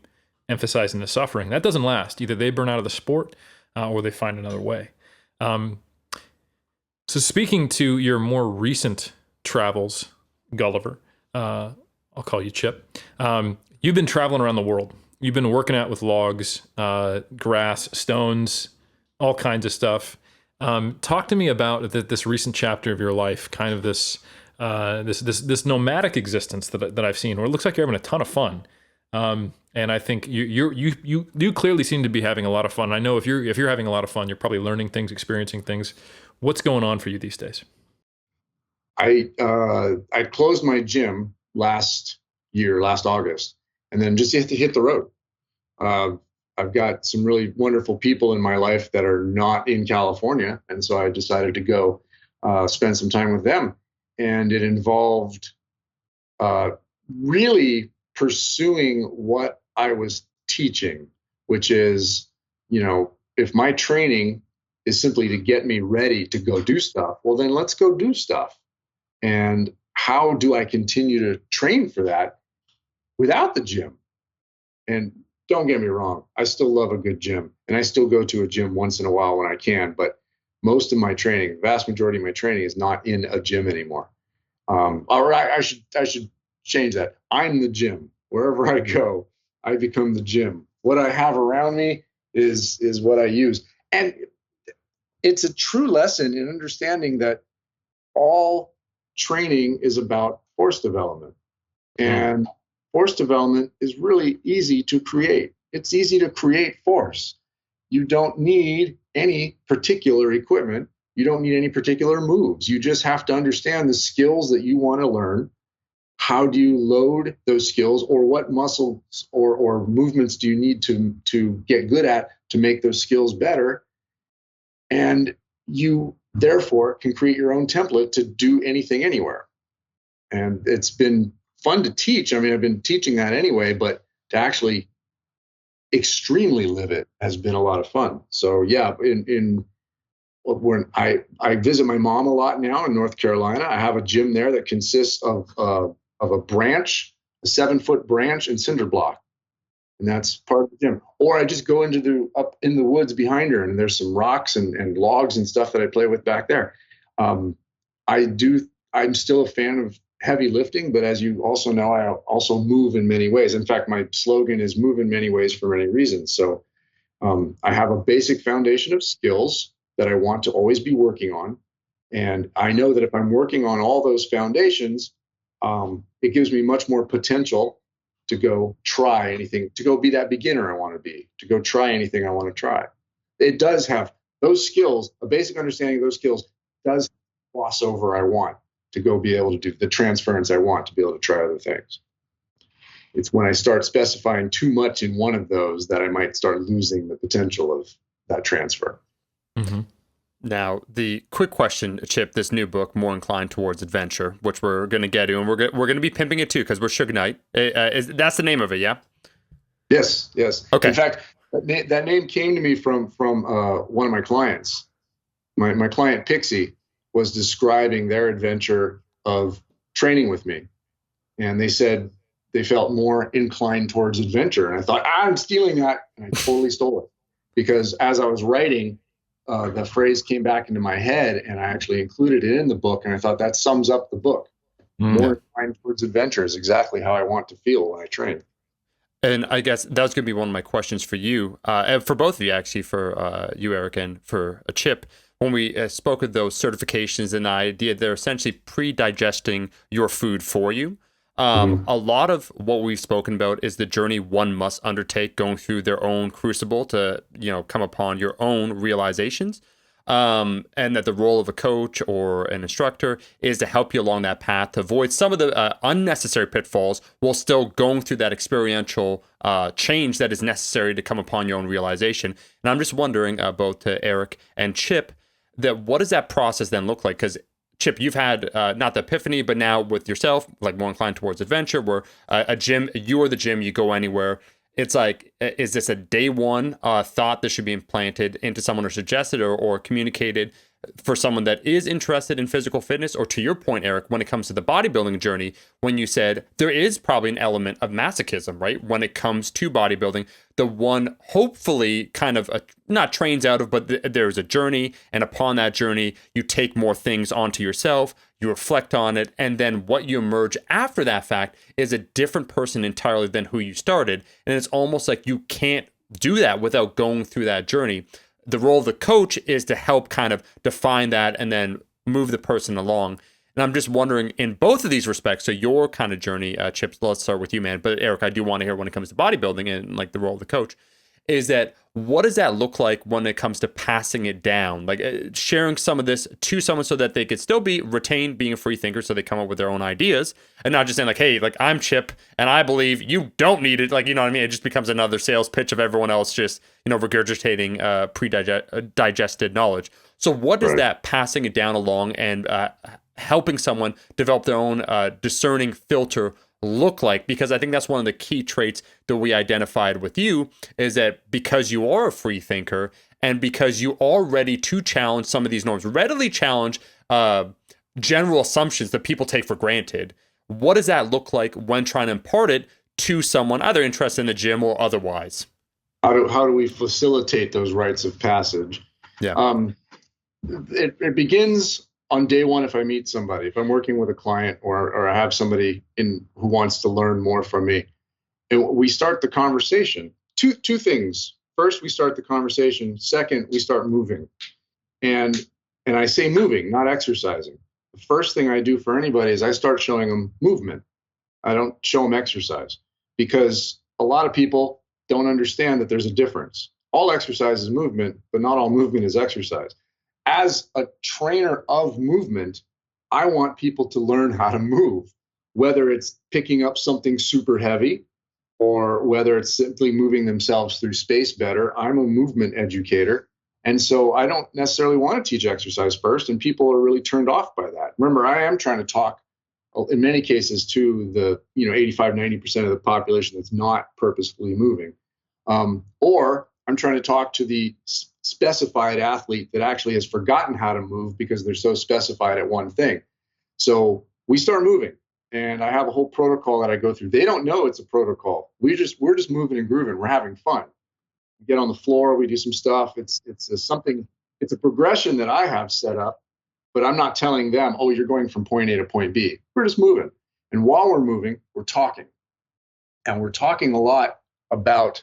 B: emphasizing the suffering. That doesn't last. Either they burn out of the sport or they find another way. So speaking to your more recent travels, Gulliver, I'll call you Chip, you've been traveling around the world. You've been working out with logs, grass, stones, all kinds of stuff. Talk to me about this recent chapter of your life, kind of this nomadic existence that I've seen, where it looks like you're having a ton of fun. And I think you clearly seem to be having a lot of fun. I know if you're having a lot of fun, you're probably learning things, experiencing things. What's going on for you these days?
C: I closed my gym last August, and then just hit the road. I've got some really wonderful people in my life that are not in California, and so I decided to go spend some time with them. And it involved really pursuing what I was teaching, which is, if my training is simply to get me ready to go do stuff, well, then let's go do stuff. And how do I continue to train for that without the gym? And don't get me wrong, I still love a good gym, and I still go to a gym once in a while when I can, but most of my training, the vast majority of my training, is not in a gym anymore. Or I should change that. I'm the gym. Wherever I go, I become the gym. What I have around me is what I use. And it's a true lesson in understanding that all training is about force development. And force development is really easy to create. It's easy to create force. You don't need any particular equipment. You don't need any particular moves. You just have to understand the skills that you want to learn. How do you load those skills, or what muscles or movements do you need to get good at to make those skills better? And you therefore can create your own template to do anything anywhere. And it's been fun to teach. I mean, I've been teaching that anyway, but to actually extremely live it has been a lot of fun. So yeah, when I visit my mom a lot now in North Carolina, I have a gym there that consists of a branch, a 7-foot branch, and cinder block, and that's part of the gym. Or I just go up in the woods behind her, and there's some rocks and logs and stuff that I play with back there. I'm still a fan of heavy lifting, but as you also know, I also move in many ways. In fact, my slogan is "Move in many ways for many reasons." So I have a basic foundation of skills that I want to always be working on, and I know that if I'm working on all those foundations, it gives me much more potential to go try anything, to go be that beginner I want to be, to go try anything I want to try. It does have those skills, a basic understanding of those skills does crossover I want to go be able to do the transference I want to be able to try other things. It's when I start specifying too much in one of those that I might start losing the potential of that transfer.
A: Mm-hmm. Now, the quick question, Chip, this new book, more inclined towards adventure, which we're going to get to, and we're going to be pimping it too, because we're Suge Knight. That's the name of it, yeah?
C: Yes.
A: Okay.
C: In fact, that name came to me from one of my clients. My client, Pixie, was describing their adventure of training with me. And they said they felt more inclined towards adventure. And I thought, I'm stealing that. And I totally stole it. Because as I was writing, the phrase came back into my head, and I actually included it in the book. And I thought that sums up the book. More inclined towards adventure is exactly how I want to feel when I train. And
A: I guess that was going to be one of my questions for you, and for both of you, actually, for you, Eric, and for Chip. When we spoke of those certifications and the idea they're essentially pre-digesting your food for you, a lot of what we've spoken about is the journey one must undertake going through their own crucible to, come upon your own realizations. And that the role of a coach or an instructor is to help you along that path to avoid some of the unnecessary pitfalls while still going through that experiential change that is necessary to come upon your own realization. And I'm just wondering, both to Eric and Chip, that what does that process then look like? Because Chip, you've had not the epiphany, but now with yourself, like more inclined towards adventure, where a gym, you are the gym, you go anywhere. It's like, is this a day one thought that should be implanted into someone or suggested or communicated for someone that is interested in physical fitness? Or to your point, Eric, when it comes to the bodybuilding journey, when you said there is probably an element of masochism, right? When it comes to bodybuilding, the one hopefully kind of not trains out of, but there's a journey. And upon that journey, you take more things onto yourself, you reflect on it, and then what you emerge after that fact is a different person entirely than who you started. And it's almost like you can't do that without going through that journey. The role of the coach is to help kind of define that and then move the person along. And I'm just wondering, in both of these respects, so your kind of journey, Chip, let's start with you, man. But Eric, I do want to hear when it comes to bodybuilding and like the role of the coach, is that what does that look like when it comes to passing it down? Like sharing some of this to someone so that they could still be retained being a free thinker, so they come up with their own ideas and not just saying like, hey, like I'm Chip and I believe you don't need it. Like, you know what I mean? It just becomes another sales pitch of everyone else just, regurgitating pre-digested knowledge. So what does that passing it down along and helping someone develop their own discerning filter look like? Because I think that's one of the key traits that we identified with you, is that because you are a free thinker and because you are ready to challenge some of these norms, readily challenge general assumptions that people take for granted, what does that look like when trying to impart it to someone either interested in the gym or otherwise?
C: How do we facilitate those rites of passage?
A: Yeah.
C: It begins on day one. If I meet somebody, if I'm working with a client or I have somebody who wants to learn more from me, and we start the conversation. Two things. First, we start the conversation. Second, we start moving. And I say moving, not exercising. The first thing I do for anybody is I start showing them movement. I don't show them exercise, because a lot of people don't understand that there's a difference. All exercise is movement, but not all movement is exercise. As a trainer of movement, I want people to learn how to move, whether it's picking up something super heavy or whether it's simply moving themselves through space better. I'm a movement educator. And so I don't necessarily want to teach exercise first, and people are really turned off by that. Remember, I am trying to talk in many cases to the 85, 90% of the population that's not purposefully moving. Or I'm trying to talk to the specified athlete that actually has forgotten how to move because they're so specified at one thing. So we start moving, and I have a whole protocol that I go through. They don't know it's a protocol. We're just moving and grooving. We're having fun. We get on the floor, we do some stuff. It's a progression that I have set up, but I'm not telling them, oh, you're going from point A to point B. We're just moving. And while we're moving, we're talking. And we're talking a lot about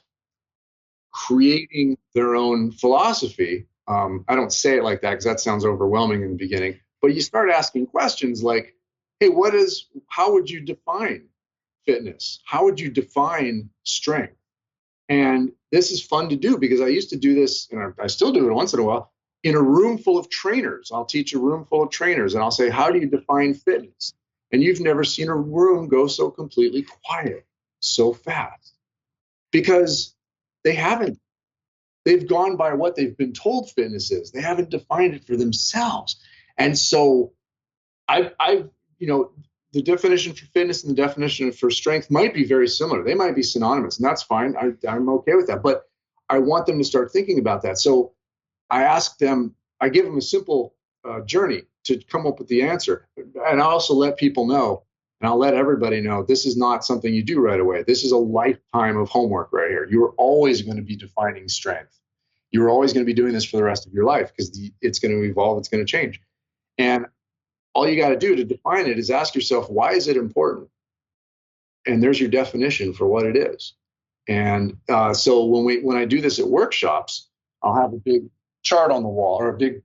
C: creating their own philosophy. I don't say it like that because that sounds overwhelming in the beginning, but you start asking questions like, hey, how would you define fitness? How would you define strength? And this is fun to do because I used to do this, and I still do it once in a while, in a room full of trainers. I'll teach a room full of trainers and I'll say, how do you define fitness? And you've never seen a room go so completely quiet so fast, because they haven't. They've gone by what they've been told fitness is. They haven't defined it for themselves. And so the definition for fitness and the definition for strength might be very similar. They might be synonymous, and that's fine. I'm okay with that. But I want them to start thinking about that. So I give them a simple journey to come up with the answer. And I also let people know, and I'll let everybody know, this is not something you do right away. This is a lifetime of homework right here. You're always going to be defining strength. You're always going to be doing this for the rest of your life because it's going to evolve. It's going to change. And all you got to do to define it is ask yourself, why is it important? And there's your definition for what it is. And so when I do this at workshops, I'll have a big chart on the wall or a big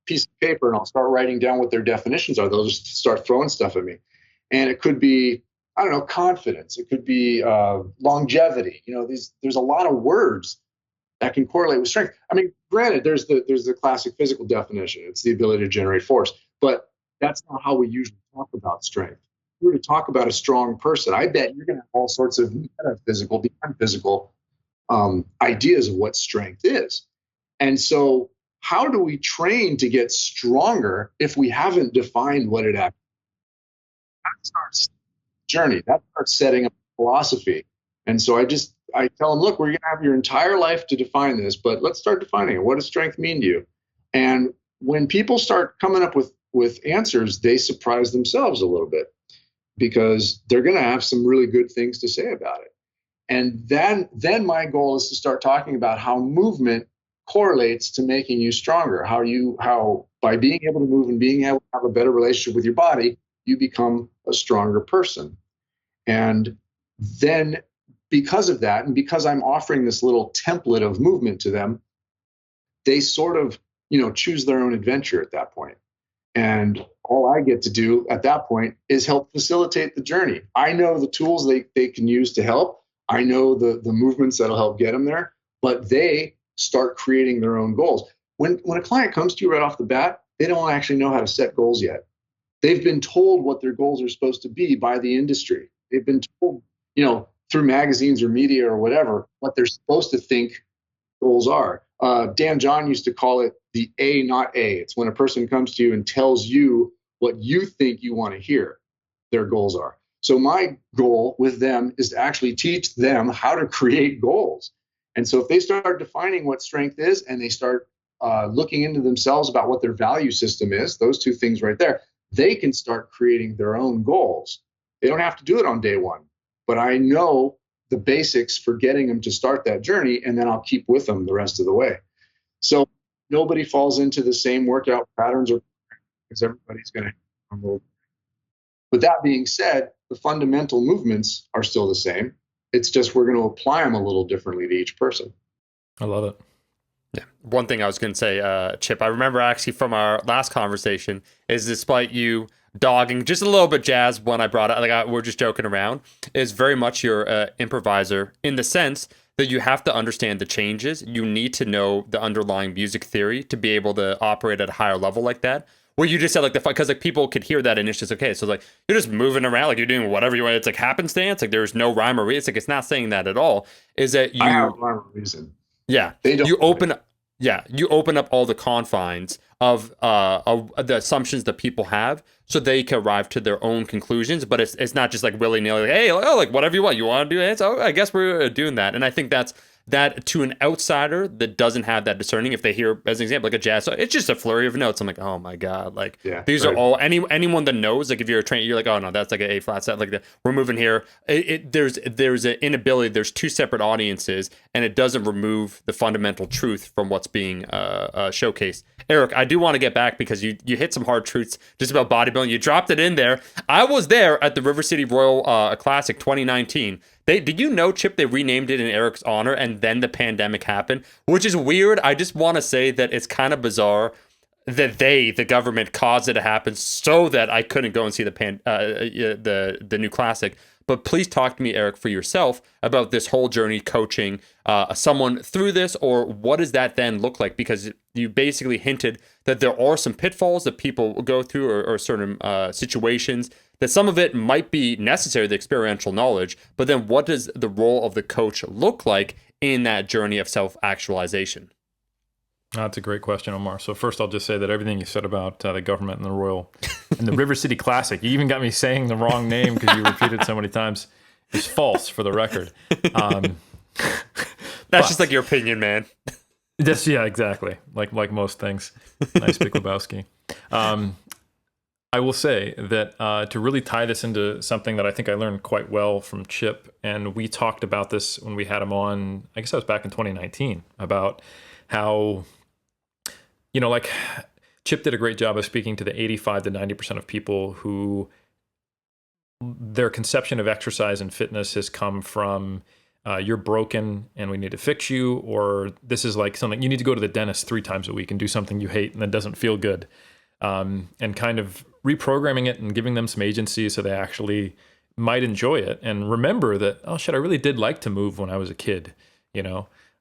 C: piece of paper, and I'll start writing down what their definitions are. They'll just start throwing stuff at me. And it could be, I don't know, confidence. It could be longevity. There's a lot of words that can correlate with strength. I mean, granted, there's the classic physical definition. It's the ability to generate force. But that's not how we usually talk about strength. If we're to talk about a strong person, I bet you're going to have all sorts of metaphysical, beyond physical ideas of what strength is. And so how do we train to get stronger if we haven't defined what it actually is? That starts the journey. That starts setting up philosophy. And so I tell them, look, we're going to have your entire life to define this, but let's start defining it. What does strength mean to you? And when people start coming up with answers, they surprise themselves a little bit because they're going to have some really good things to say about it. And then my goal is to start talking about how movement correlates to making you stronger, how by being able to move and being able to have a better relationship with your body, you become a stronger person. And then because of that, and because I'm offering this little template of movement to them, they sort of, choose their own adventure at that point. And all I get to do at that point is help facilitate the journey. I know the tools they can use to help. I know the movements that'll help get them there, but they start creating their own goals. When a client comes to you right off the bat, they don't actually know how to set goals yet. They've been told what their goals are supposed to be by the industry. They've been told, through magazines or media or whatever, what they're supposed to think goals are. Dan John used to call it the A, not A. It's when a person comes to you and tells you what you think you want to hear their goals are. So my goal with them is to actually teach them how to create goals. And so if they start defining what strength is and they start looking into themselves about what their value system is, those two things right there, they can start creating their own goals. They don't have to do it on day one, but I know the basics for getting them to start that journey, and then I'll keep with them the rest of the way. So nobody falls into the same workout patterns or because everybody's going to. With that being said, the fundamental movements are still the same. It's just we're going to apply them a little differently to each person.
B: I love it.
A: Yeah. One thing I was going to say, Chip, I remember actually from our last conversation is despite you dogging just a little bit jazz when I brought it, we're just joking around, is very much your improviser in the sense that you have to understand the changes. You need to know the underlying music theory to be able to operate at a higher level like that. Well, you just said like because like people could hear that and it's just okay. So like you're just moving around, like you're doing whatever you want. It's like happenstance. Like there's no rhyme or reason. It's like it's not saying that at all. Is that
C: I have
A: you?
C: rhyme or reason.
A: Yeah,
C: They don't.
A: you open. Yeah, you open up all the confines of the assumptions that people have, so they can arrive to their own conclusions. But it's not just like willy nilly. Like, hey, oh, like whatever you want. You want to do it? So I guess we're doing that. And I think that's that to an outsider that doesn't have that discerning. If they hear, as an example, like a jazz song, it's just a flurry of notes. I'm like, oh my god, like these are all anyone that knows. Like if you're a trainer, you're like, oh no, that's like an A flat set. Like we're moving here. There's an inability. There's two separate audiences, and it doesn't remove the fundamental truth from what's being showcased. Eric, I do want to get back because you hit some hard truths just about bodybuilding. You dropped it in there. I was there at the River City Royal Classic 2019. Did you know, Chip, they renamed it in Eric's honor and then the pandemic happened, which is weird. I just want to say that it's kind of bizarre that the government, caused it to happen so that I couldn't go and see the new classic. But please talk to me, Eric, for yourself about this whole journey coaching someone through this, or what does that then look like? Because you basically hinted that there are some pitfalls that people go through or certain situations that some of it might be necessary, the experiential knowledge, but then what does the role of the coach look like in that journey of self-actualization?
B: That's a great question, Omar. So first, I'll just say that everything you said about the government and the Royal and the River City Classic, you even got me saying the wrong name because you repeated so many times, is false for the record.
A: That's just like your opinion, man.
B: Yeah, exactly. Like most things. Nice, Big Lebowski. I will say that to really tie this into something that I think I learned quite well from Chip, and we talked about this when we had him on, I guess that was back in 2019, about how, like Chip did a great job of speaking to the 85 to 90% of people who their conception of exercise and fitness has come from you're broken and we need to fix you, or this is like something you need to go to the dentist 3 times a week and do something you hate and that doesn't feel good. And kind of reprogramming it and giving them some agency so they actually might enjoy it and remember that, oh shit, I really did like to move when I was a kid,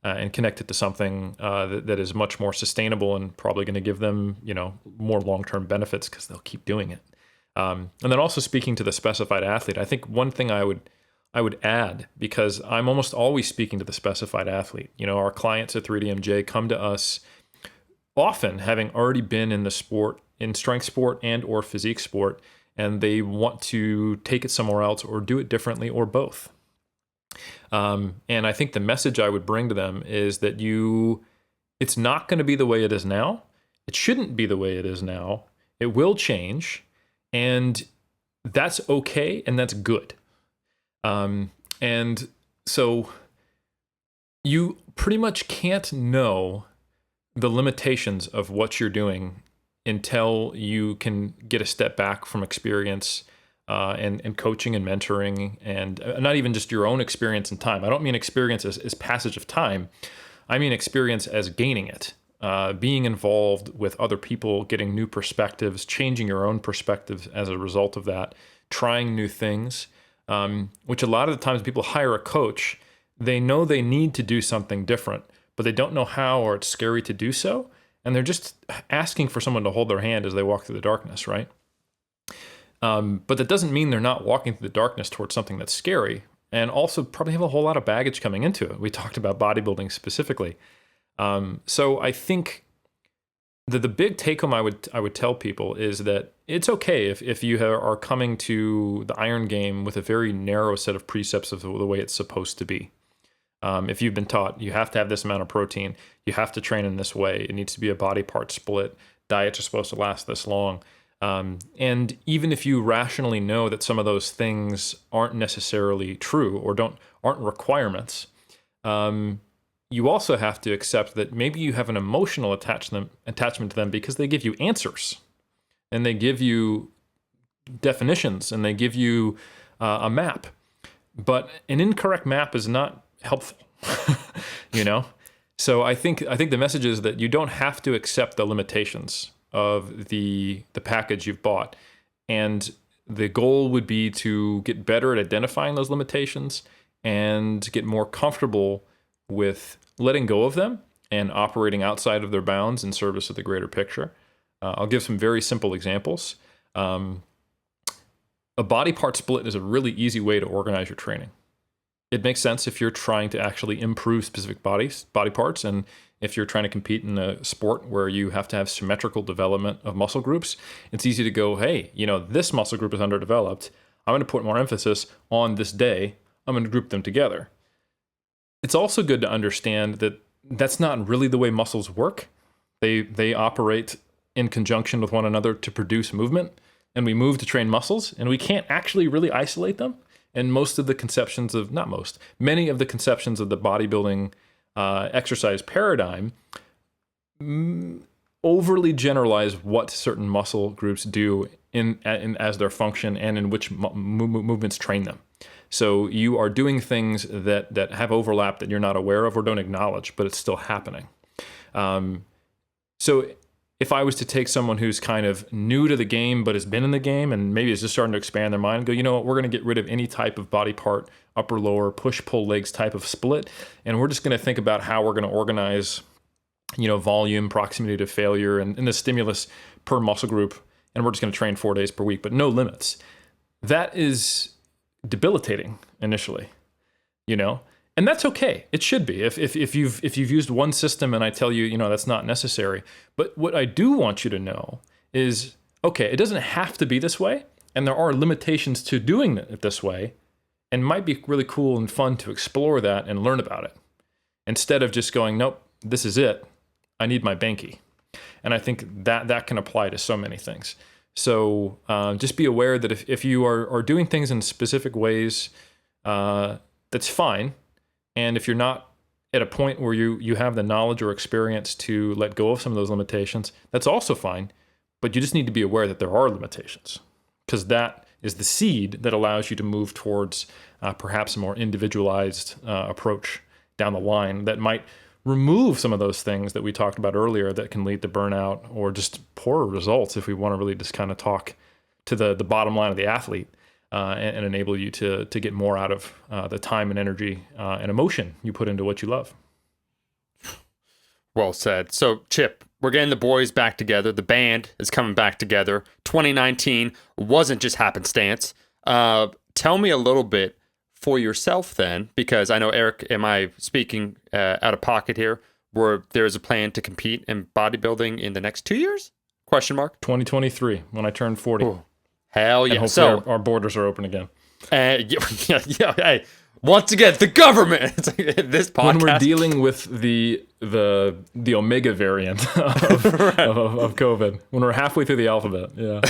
B: and connect it to something that is much more sustainable and probably going to give them, more long-term benefits because they'll keep doing it. And then also speaking to the specified athlete, I think one thing I would add, because I'm almost always speaking to the specified athlete. Our clients at 3DMJ come to us often having already been in the sport, in strength sport and or physique sport, and they want to take it somewhere else or do it differently or both. And I think the message I would bring to them is that it's not going to be the way it is now. It shouldn't be the way it is now. It will change, and that's okay, and that's good. And so you pretty much can't know the limitations of what you're doing until you can get a step back from experience and coaching and mentoring, and not even just your own experience in time. I don't mean experience as passage of time. I mean experience as gaining it, being involved with other people, getting new perspectives, changing your own perspectives as a result of that, trying new things, which a lot of the times people hire a coach, they know they need to do something different, but they don't know how, or it's scary to do so. And they're just asking for someone to hold their hand as they walk through the darkness, right? But that doesn't mean they're not walking through the darkness towards something that's scary, and also probably have a whole lot of baggage coming into it. We talked about bodybuilding specifically. So I think the big take home I would tell people is that it's okay if you are coming to the iron game with a very narrow set of precepts of the way it's supposed to be. If you've been taught you have to have this amount of protein, you have to train in this way, it needs to be a body part split, diets are supposed to last this long. And even if you rationally know that some of those things aren't necessarily true or aren't requirements, you also have to accept that maybe you have an emotional attachment to them because they give you answers and they give you definitions and they give you a map. But an incorrect map is not helpful, So I think the message is that you don't have to accept the limitations of the package you've bought, and the goal would be to get better at identifying those limitations and get more comfortable with letting go of them and operating outside of their bounds in service of the greater picture. I'll give some very simple examples. A body part split is a really easy way to organize your training. It makes sense if you're trying to actually improve specific body parts, and if you're trying to compete in a sport where you have to have symmetrical development of muscle groups. It's easy to go, hey, this muscle group is underdeveloped. I'm going to put more emphasis on this day. I'm going to group them together. It's also good to understand that that's not really the way muscles work. They operate in conjunction with one another to produce movement, and we move to train muscles, and we can't actually really isolate them. And many of the conceptions of the bodybuilding exercise paradigm overly generalize what certain muscle groups do in as their function and in which movements train them. So you are doing things that have overlap that you're not aware of or don't acknowledge, but it's still happening. So if I was to take someone who's kind of new to the game but has been in the game and maybe is just starting to expand their mind and go, you know what, we're going to get rid of any type of body part, upper, lower, push, pull legs type of split, and we're just going to think about how we're going to organize, volume, proximity to failure, and the stimulus per muscle group, and we're just going to train 4 days per week, but no limits. That is debilitating initially, and that's okay. It should be. If you've used one system and I tell you, that's not necessary. But what I do want you to know is, okay, it doesn't have to be this way, and there are limitations to doing it this way, and might be really cool and fun to explore that and learn about it, instead of just going, nope, this is it. I need my Banky. And I think that can apply to so many things. So just be aware that if you are doing things in specific ways, that's fine. And if you're not at a point where you have the knowledge or experience to let go of some of those limitations, that's also fine. But you just need to be aware that there are limitations, because that is the seed that allows you to move towards perhaps a more individualized approach down the line that might remove some of those things that we talked about earlier that can lead to burnout or just poorer results if we want to really just kind of talk to the bottom line of the athlete. And enable you to get more out of the time and energy and emotion you put into what you love.
A: Well said. So, Chip, we're getting the boys back together. The band is coming back together. 2019 wasn't just happenstance. Tell me a little bit for yourself then, because I know, Eric, am I speaking out of pocket here, where there's a plan to compete in bodybuilding in the next 2 years? Question mark.
B: 2023, when I turn 40.
A: Ooh. Hell yeah!
B: And hopefully our borders are open again.
A: Yeah. Hey, once again, the government. It's like this podcast.
B: When we're dealing with the Omega variant of COVID, when we're halfway through the alphabet, yeah.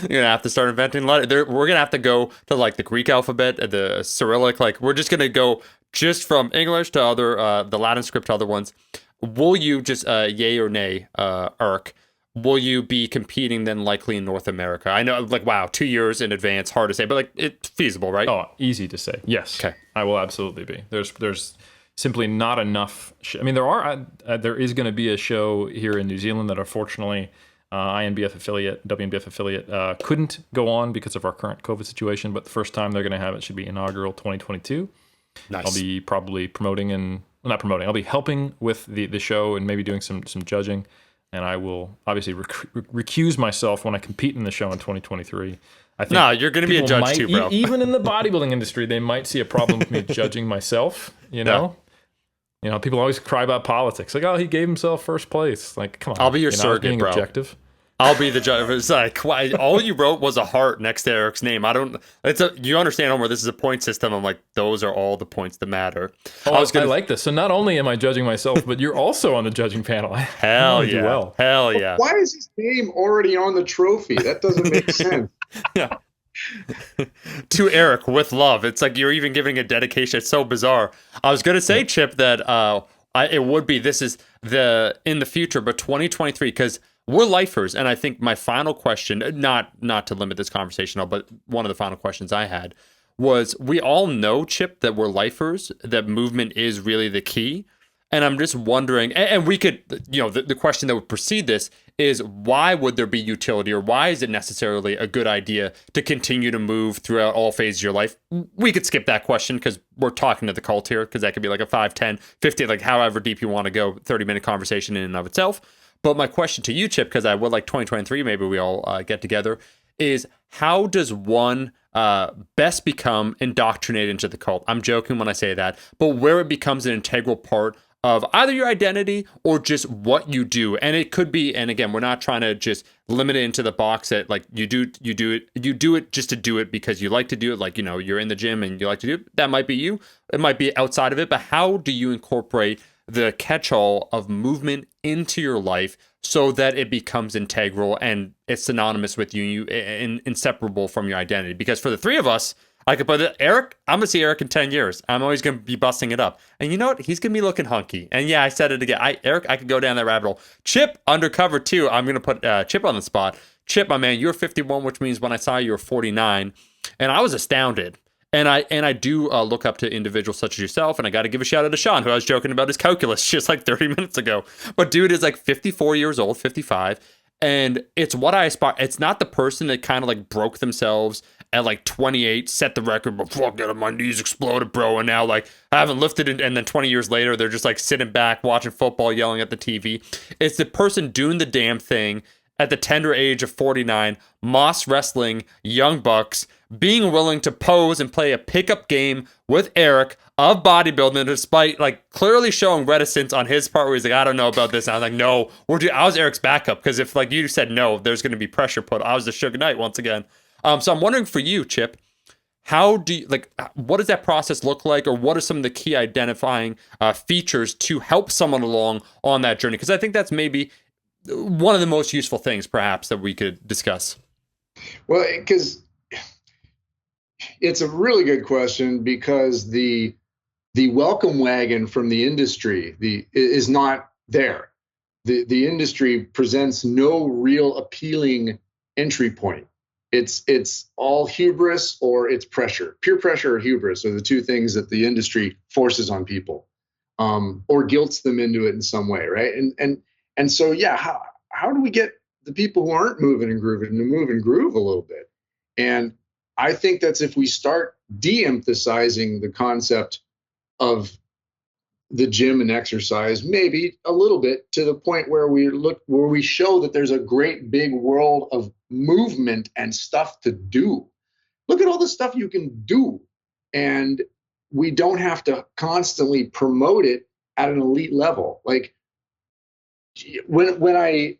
A: You're gonna have to start inventing letters. We're gonna have to go to like the Greek alphabet, the Cyrillic. Like we're just gonna go just from English to other the Latin script to other ones. Will you just yay or nay, Eric? Will you be competing then likely in North America? I know, like, wow, 2 years in advance, hard to say, but like it's feasible, right?
B: Oh, easy to say. Yes.
A: Okay.
B: I will absolutely be. There's simply not enough. There is going to be a show here in New Zealand that unfortunately WNBF affiliate couldn't go on because of our current COVID situation, but the first time they're going to have it should be inaugural 2022.
A: Nice.
B: I'll be probably I'll be helping with the show and maybe doing some judging. And I will obviously recuse myself when I compete in the show in 2023. I think
A: no, you're going to be a judge too, bro.
B: Even in the bodybuilding industry, they might see a problem with me judging myself. People always cry about politics, like, oh, he gave himself first place. Like, come on,
A: I'll be your surrogate,
B: being
A: bro.
B: Objective.
A: I'll be the judge. It's like, why, all you wrote was a heart next to Eric's name. You understand, Omar, this is a point system. I'm like, those are all the points that matter.
B: I like this. So not only am I judging myself, but you're also on the judging panel.
A: Hell yeah.
B: Well.
A: Hell yeah.
C: Why is his name already on the trophy? That doesn't make sense.
A: Yeah. To Eric with love. It's like you're even giving a dedication. It's so bizarre. I was going to say, Chip, that it would be, this is in the future, but 2023, because we're lifers, and I think my final question, not to limit this conversation, but one of the final questions I had was, we all know, Chip, that we're lifers, that movement is really the key, And I'm just wondering, and we could, the question that would precede this is, why would there be utility, or why is it necessarily a good idea to continue to move throughout all phases of your life? We could skip that question because we're talking to the cult here, because that could be like a 5, 10, 50, like however deep you want to go, 30-minute conversation in and of itself. But my question to you, Chip, because I would like 2023, maybe we all get together, is how does one best become indoctrinated into the cult? I'm joking when I say that, but where it becomes an integral part of either your identity or just what you do. And it could be, and again, we're not trying to just limit it into the box that like you do it just to do it because you like to do it. Like, you're in the gym and you like to do it. That might be you. It might be outside of it, but how do you incorporate the catch-all of movement into your life so that it becomes integral and it's synonymous with you, inseparable from your identity? Because for the three of us, I could put it, Eric, I'm going to see Eric in 10 years. I'm always going to be busting it up. And you know what? He's going to be looking hunky. And yeah, I said it again. Eric, I could go down that rabbit hole. Chip, undercover too. I'm going to put Chip on the spot. Chip, my man, you're 51, which means when I saw you were 49. And I was astounded. And I do look up to individuals such as yourself, and I got to give a shout out to Sean, who I was joking about his calculus just like 30 minutes ago. But dude is like 54 years old, 55, and it's what I aspire. It's not the person that kind of like broke themselves at like 28, set the record, but fuck it, my knees exploded, bro, and now like I haven't lifted it, and then 20 years later they're just like sitting back watching football, yelling at the TV. It's the person doing the damn thing at the tender age of 49, Moss wrestling young bucks, being willing to pose and play a pickup game with Eric of bodybuilding, despite like clearly showing reticence on his part where he's like, I don't know about this. And I was like, no, I was Eric's backup, because if like you said no, there's going to be pressure put. I was the Suge Knight once again. So I'm wondering for you, Chip, how do you, like, what does that process look like, or what are some of the key identifying features to help someone along on that journey? Because I think that's maybe one of the most useful things perhaps that we could discuss.
C: Well, because it's a really good question, because the welcome wagon from the industry is not there. The industry presents no real appealing entry point. It's all hubris or it's pressure. Peer pressure or hubris are the two things that the industry forces on people, or guilts them into it in some way, right? And so, yeah, how do we get the people who aren't moving and grooving to move and groove a little bit? And I think that's if we start de-emphasizing the concept of the gym and exercise, maybe a little bit, to the point where we show that there's a great big world of movement and stuff to do. Look at all the stuff you can do. And we don't have to constantly promote it at an elite level. Like when I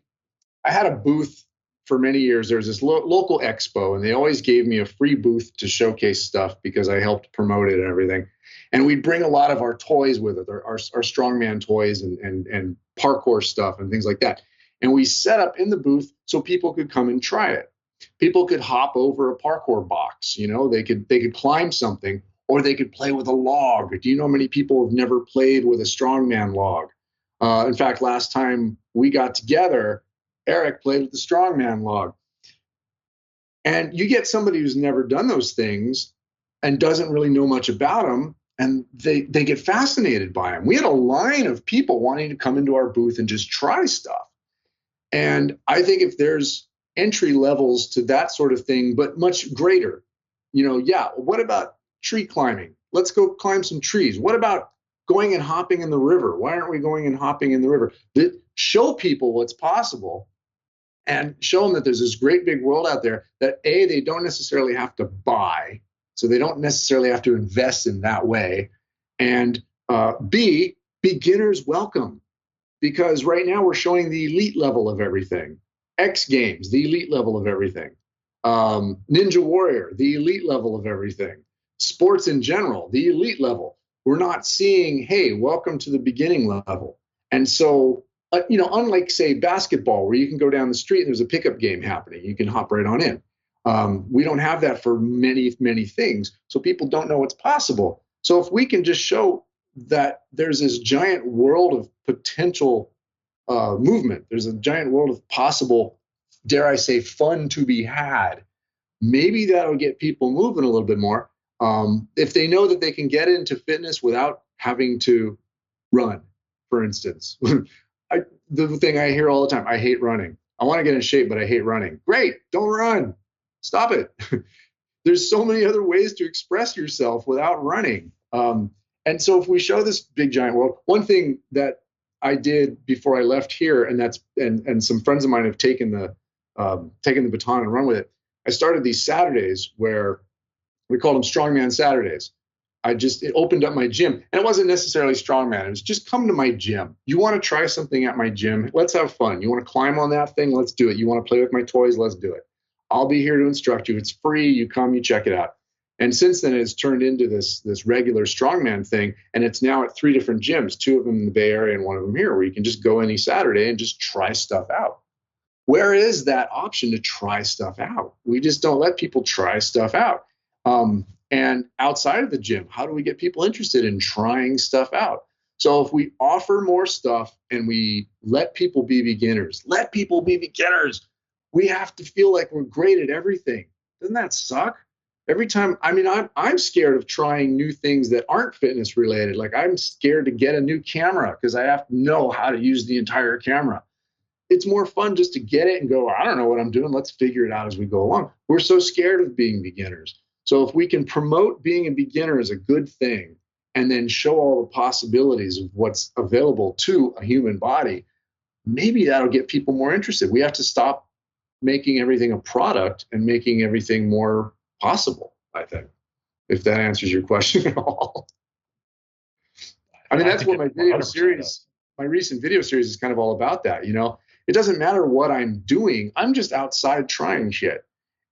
C: had a booth for many years, there was this local expo, and they always gave me a free booth to showcase stuff because I helped promote it and everything. And we'd bring a lot of our toys with it, our Strongman toys and parkour stuff and things like that. And we set up in the booth so people could come and try it. People could hop over a parkour box, they could climb something, or they could play with a log. Do you know how many people have never played with a Strongman log? In fact, last time we got together, Eric played with the Strongman log. And you get somebody who's never done those things and doesn't really know much about them, and they get fascinated by them. We had a line of people wanting to come into our booth and just try stuff. And I think if there's entry levels to that sort of thing, but much greater, what about tree climbing? Let's go climb some trees. What about going and hopping in the river? Why aren't we going and hopping in the river? Show people what's possible, and show them that there's this great big world out there that A, they don't necessarily have to buy, so they don't necessarily have to invest in that way, and B, beginners welcome, because right now we're showing the elite level of everything. X Games, the elite level of everything. Ninja Warrior, the elite level of everything. Sports in general, the elite level. We're not seeing, hey, welcome to the beginning level. And so, unlike, say, basketball, where you can go down the street and there's a pickup game happening, you can hop right on in. We don't have that for many, many things. So people don't know what's possible. So if we can just show that there's this giant world of potential movement, there's a giant world of possible, dare I say, fun to be had, maybe that'll get people moving a little bit more. If they know that they can get into fitness without having to run, for instance. The thing I hear all the time, I hate running. I want to get in shape, but I hate running. Great, don't run. Stop it. There's so many other ways to express yourself without running. And so if we show this big giant world, one thing that I did before I left here, and some friends of mine have taken the baton and run with it. I started these Saturdays where we called them Strongman Saturdays. It opened up my gym, and it wasn't necessarily Strongman. It was just come to my gym. You want to try something at my gym? Let's have fun. You want to climb on that thing? Let's do it. You want to play with my toys? Let's do it. I'll be here to instruct you. It's free. You come, you check it out. And since then, it's turned into this regular Strongman thing, and it's now at 3 different gyms, 2 of them in the Bay Area and 1 of them here, where you can just go any Saturday and just try stuff out. Where is that option to try stuff out? We just don't let people try stuff out. And outside of the gym, how do we get people interested in trying stuff out? So if we offer more stuff and we let people be beginners, we have to feel like we're great at everything. Doesn't that suck? Every time, I'm scared of trying new things that aren't fitness related. Like I'm scared to get a new camera because I have to know how to use the entire camera. It's more fun just to get it and go, I don't know what I'm doing. Let's figure it out as we go along. We're so scared of being beginners. So if we can promote being a beginner as a good thing and then show all the possibilities of what's available to a human body, maybe that'll get people more interested. We have to stop making everything a product and making everything more possible, I think, if that answers your question at all. That's what my recent video series is kind of all about that. It doesn't matter what I'm doing. I'm just outside trying shit.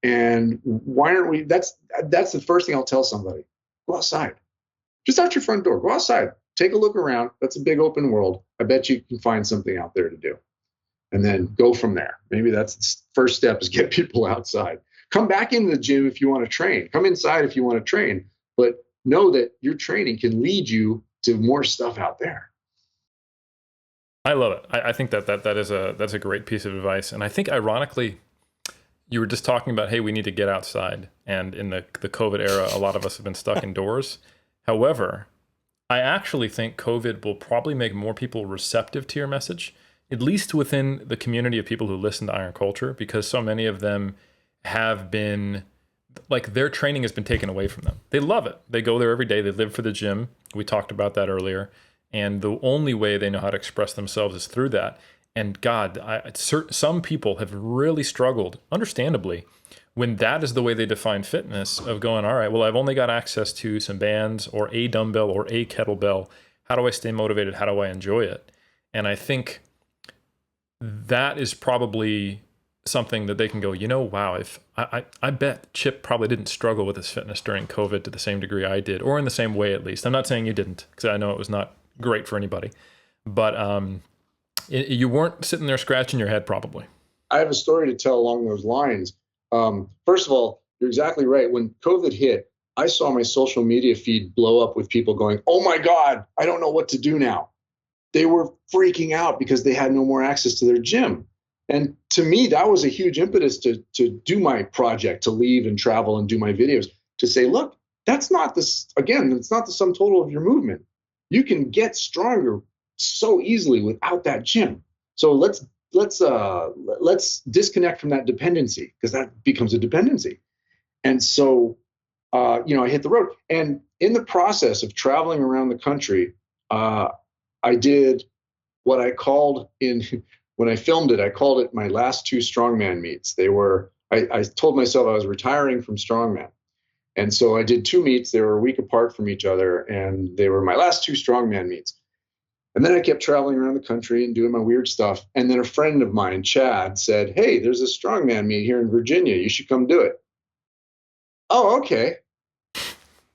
C: And why aren't we? That's the first thing I'll tell somebody. Go outside. Just out your front door. Go outside. Take a look around. That's a big open world. I bet you can find something out there to do. And then go from there. Maybe that's the first step, is get people outside. Come back into the gym if you want to train. Come inside if you want to train. But know that your training can lead you to more stuff out there.
B: I love it. I think that's a great piece of advice. And I think, ironically, you were just talking about, hey, we need to get outside. And in the COVID era, a lot of us have been stuck indoors. However, I actually think COVID will probably make more people receptive to your message, at least within the community of people who listen to Iron Culture, because so many of them have been, like, their training has been taken away from them. They love it. They go there every day. They live for the gym. We talked about that earlier. And the only way they know how to express themselves is through that. And God, some people have really struggled, understandably, when that is the way they define fitness, of going, all right, well, I've only got access to some bands or a dumbbell or a kettlebell. How do I stay motivated? How do I enjoy it? And I think that is probably something that they can go, wow, if I bet Chip probably didn't struggle with his fitness during COVID to the same degree I did, or in the same way at least. I'm not saying you didn't, because I know it was not great for anybody, but you weren't sitting there scratching your head probably.
C: I have a story to tell along those lines. First of all, you're exactly right. When COVID hit, I saw my social media feed blow up with people going, oh my God, I don't know what to do now. They were freaking out because they had no more access to their gym. And to me, that was a huge impetus to do my project, to leave and travel and do my videos, to say, look, it's not the sum total of your movement. You can get stronger so easily without that gym. So let's disconnect from that dependency, because that becomes a dependency. And so, I hit the road. And in the process of traveling around the country, I did what I called when I filmed it, I called it my last 2 Strongman meets. I told myself I was retiring from Strongman. And so I did 2 meets. They were a week apart from each other, and they were my last 2 Strongman meets. And then I kept traveling around the country and doing my weird stuff. And then a friend of mine, Chad, said, hey, there's a Strongman meet here in Virginia. You should come do it. Oh, okay.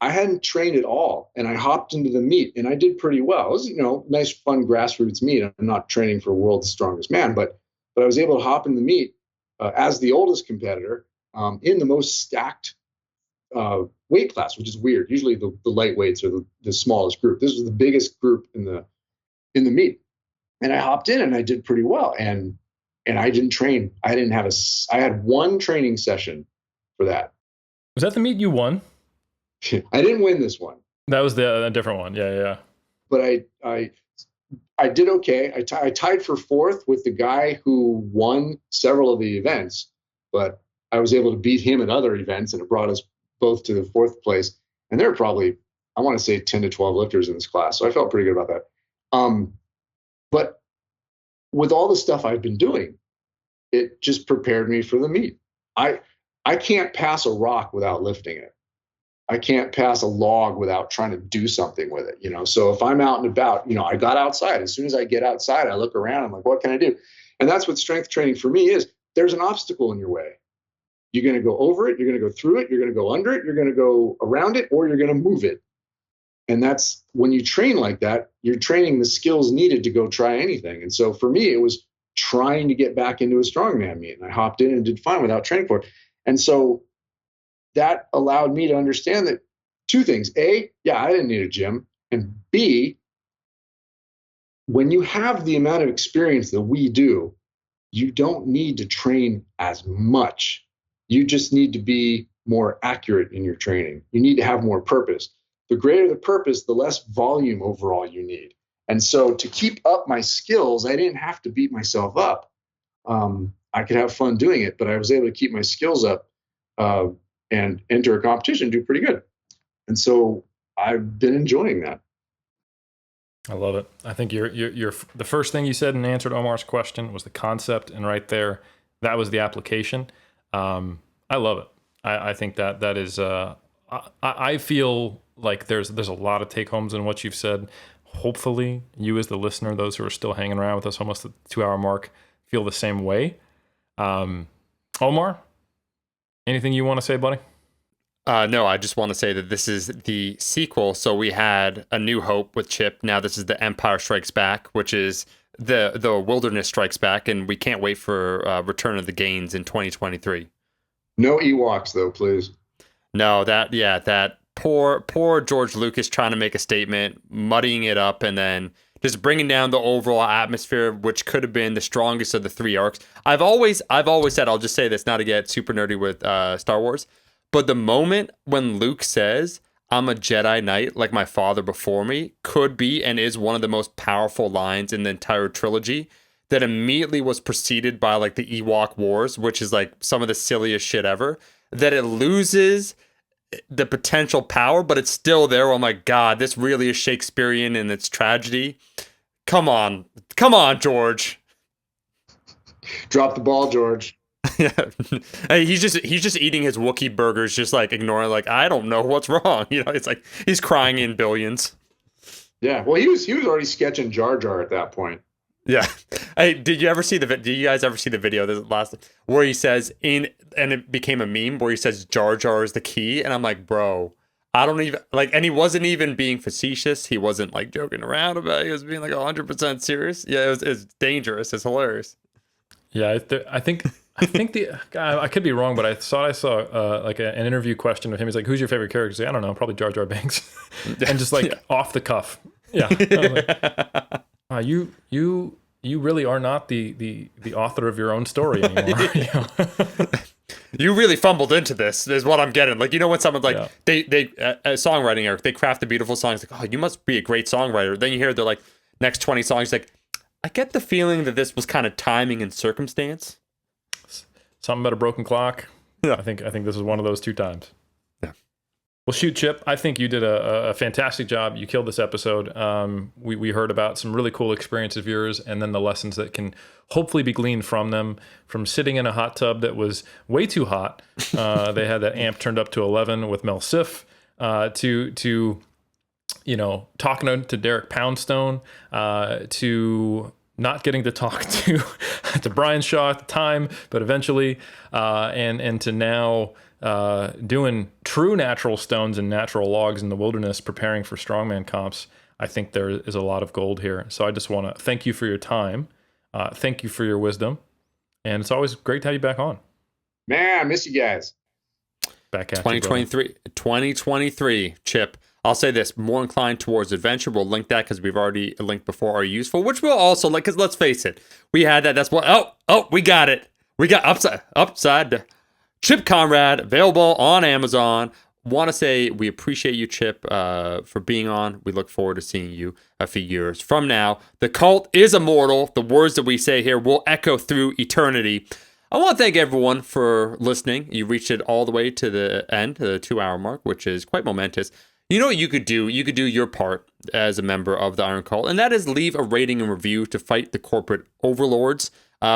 C: I hadn't trained at all, and I hopped into the meet, and I did pretty well. It was, nice, fun grassroots meet. I'm not training for world's strongest man, but I was able to hop in the meet as the oldest competitor in the most stacked weight class, which is weird. Usually the lightweights are the smallest group. This was the biggest group in the meet, and I hopped in and I did pretty well. And I didn't train. I had 1 training session for that.
B: Was that the meet you won?
C: I didn't win this one.
B: That was a different one. Yeah.
C: But I I did okay. I tied for fourth with the guy who won several of the events, but I was able to beat him at other events, and it brought us both to the fourth place. And there were probably, I want to say, 10 to 12 lifters in this class, so I felt pretty good about that. But with all the stuff I've been doing, it just prepared me for the meet. I can't pass a rock without lifting it. I can't pass a log without trying to do something with it. So if I'm out and about, I got outside. As soon as I get outside, I look around. I'm like, what can I do? And that's what strength training for me is. There's an obstacle in your way. You're going to go over it. You're going to go through it. You're going to go under it. You're going to go around it, or you're going to move it. And that's when you train like that, you're training the skills needed to go try anything. And so for me, it was trying to get back into a strongman meet. And I hopped in and did fine without training for it. And so that allowed me to understand that two things. A, yeah, I didn't need a gym. And B, when you have the amount of experience that we do, you don't need to train as much. You just need to be more accurate in your training. You need to have more purpose. The greater the purpose, the less volume overall you need. And so to keep up my skills, I didn't have to beat myself up. I could have fun doing it, but I was able to keep my skills up and enter a competition and do pretty good. And so I've been enjoying that.
B: I love it. I think you're the first thing you said in answer to Omar's question was the concept, and right there, that was the application. I love it. I think that is. I feel like there's a lot of take homes in what you've said. Hopefully, you as the listener, those who are still hanging around with us almost at the 2-hour mark, feel the same way. Omar, anything you want to say, buddy?
A: No, I just want to say that this is the sequel. So we had A New Hope with Chip. Now this is The Empire Strikes Back, which is the Wilderness Strikes Back, and we can't wait for Return of the Gains in 2023.
C: No Ewoks, though, please.
A: No, that poor George Lucas trying to make a statement, muddying it up, and then just bringing down the overall atmosphere, which could have been the strongest of the 3 arcs. I've always said, I'll just say this, not to get super nerdy with Star Wars, but the moment when Luke says, "I'm a Jedi Knight like my father before me," could be and is one of the most powerful lines in the entire trilogy. That immediately was preceded by like the Ewok Wars, which is like some of the silliest shit ever. That it loses the potential power, but it's still there. Oh my God, this really is Shakespearean in its tragedy. Come on, George.
C: Drop the ball, George.
A: Yeah, hey, he's just eating his Wookiee burgers, just like ignoring, like, I don't know what's wrong. It's like he's crying in billions.
C: Yeah, well, he was already sketching Jar Jar at that point.
A: Yeah. Hey, did you guys ever see the video where he says and it became a meme where he says Jar Jar is the key, and I'm like, bro, I don't even like, and he wasn't even being facetious. He wasn't like joking around about it. He was being like 100% serious. Yeah, it's dangerous. It's hilarious.
B: Yeah, I think I could be wrong, but I thought I saw like an interview question of him. He's like, "Who's your favorite character?" He's like, "I don't know, probably Jar Jar Binks," and just like off the cuff. Yeah. Like, you really are not the author of your own story anymore.
A: You really fumbled into this, is what I'm getting. Like, when someone's like, they songwriting, Eric, they craft a beautiful song. It's like, oh, you must be a great songwriter. Then you hear they're like, next 20 songs, like, I get the feeling that this was kind of timing and circumstance.
B: Something about a broken clock.
A: Yeah.
B: I think this is one of those 2 times.
A: Yeah.
B: Well, shoot, Chip, I think you did a fantastic job. You killed this episode. We heard about some really cool experiences of yours, and then the lessons that can hopefully be gleaned from them, from sitting in a hot tub that was way too hot. They had that amp turned up to 11 with Mel Siff, to talking to Derek Poundstone, to not getting to talk to Brian Shaw at the time, but eventually, and to now doing true natural stones and natural logs in the wilderness, preparing for strongman comps. I think there is a lot of gold here. So I just want to thank you for your time. Thank you for your wisdom. And it's always great to have you back on.
C: Man, I miss you guys.
B: Back at
A: 2023, Chip. I'll say this, more inclined towards adventure. We'll link that because we've already linked before, are useful, which we'll also like, because let's face it, we had that. That's what, we got it. We got upside Chip Conrad, available on Amazon. Want to say we appreciate you, Chip, for being on. We look forward to seeing you a few years from now. The cult is immortal. The words that we say here will echo through eternity. I want to thank everyone for listening. You reached it all the way to the end, the 2-hour mark, which is quite momentous. You know what you could do? You could do your part as a member of the Iron Cult, and that is leave a rating and review to fight the corporate overlords.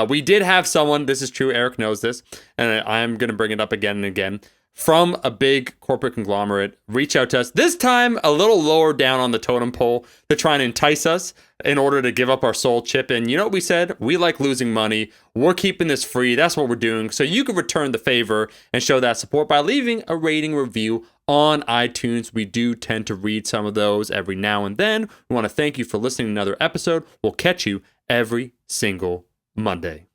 A: We did have someone, this is true, Eric knows this, and I'm going to bring it up again and again, from a big corporate conglomerate, reach out to us, this time a little lower down on the totem pole, to try and entice us in order to give up our soul, Chip. And you know what we said? We like losing money. We're keeping this free. That's what we're doing. So you can return the favor and show that support by leaving a rating review on iTunes. We do tend to read some of those every now and then. We want to thank you for listening to another episode. We'll catch you every single Monday.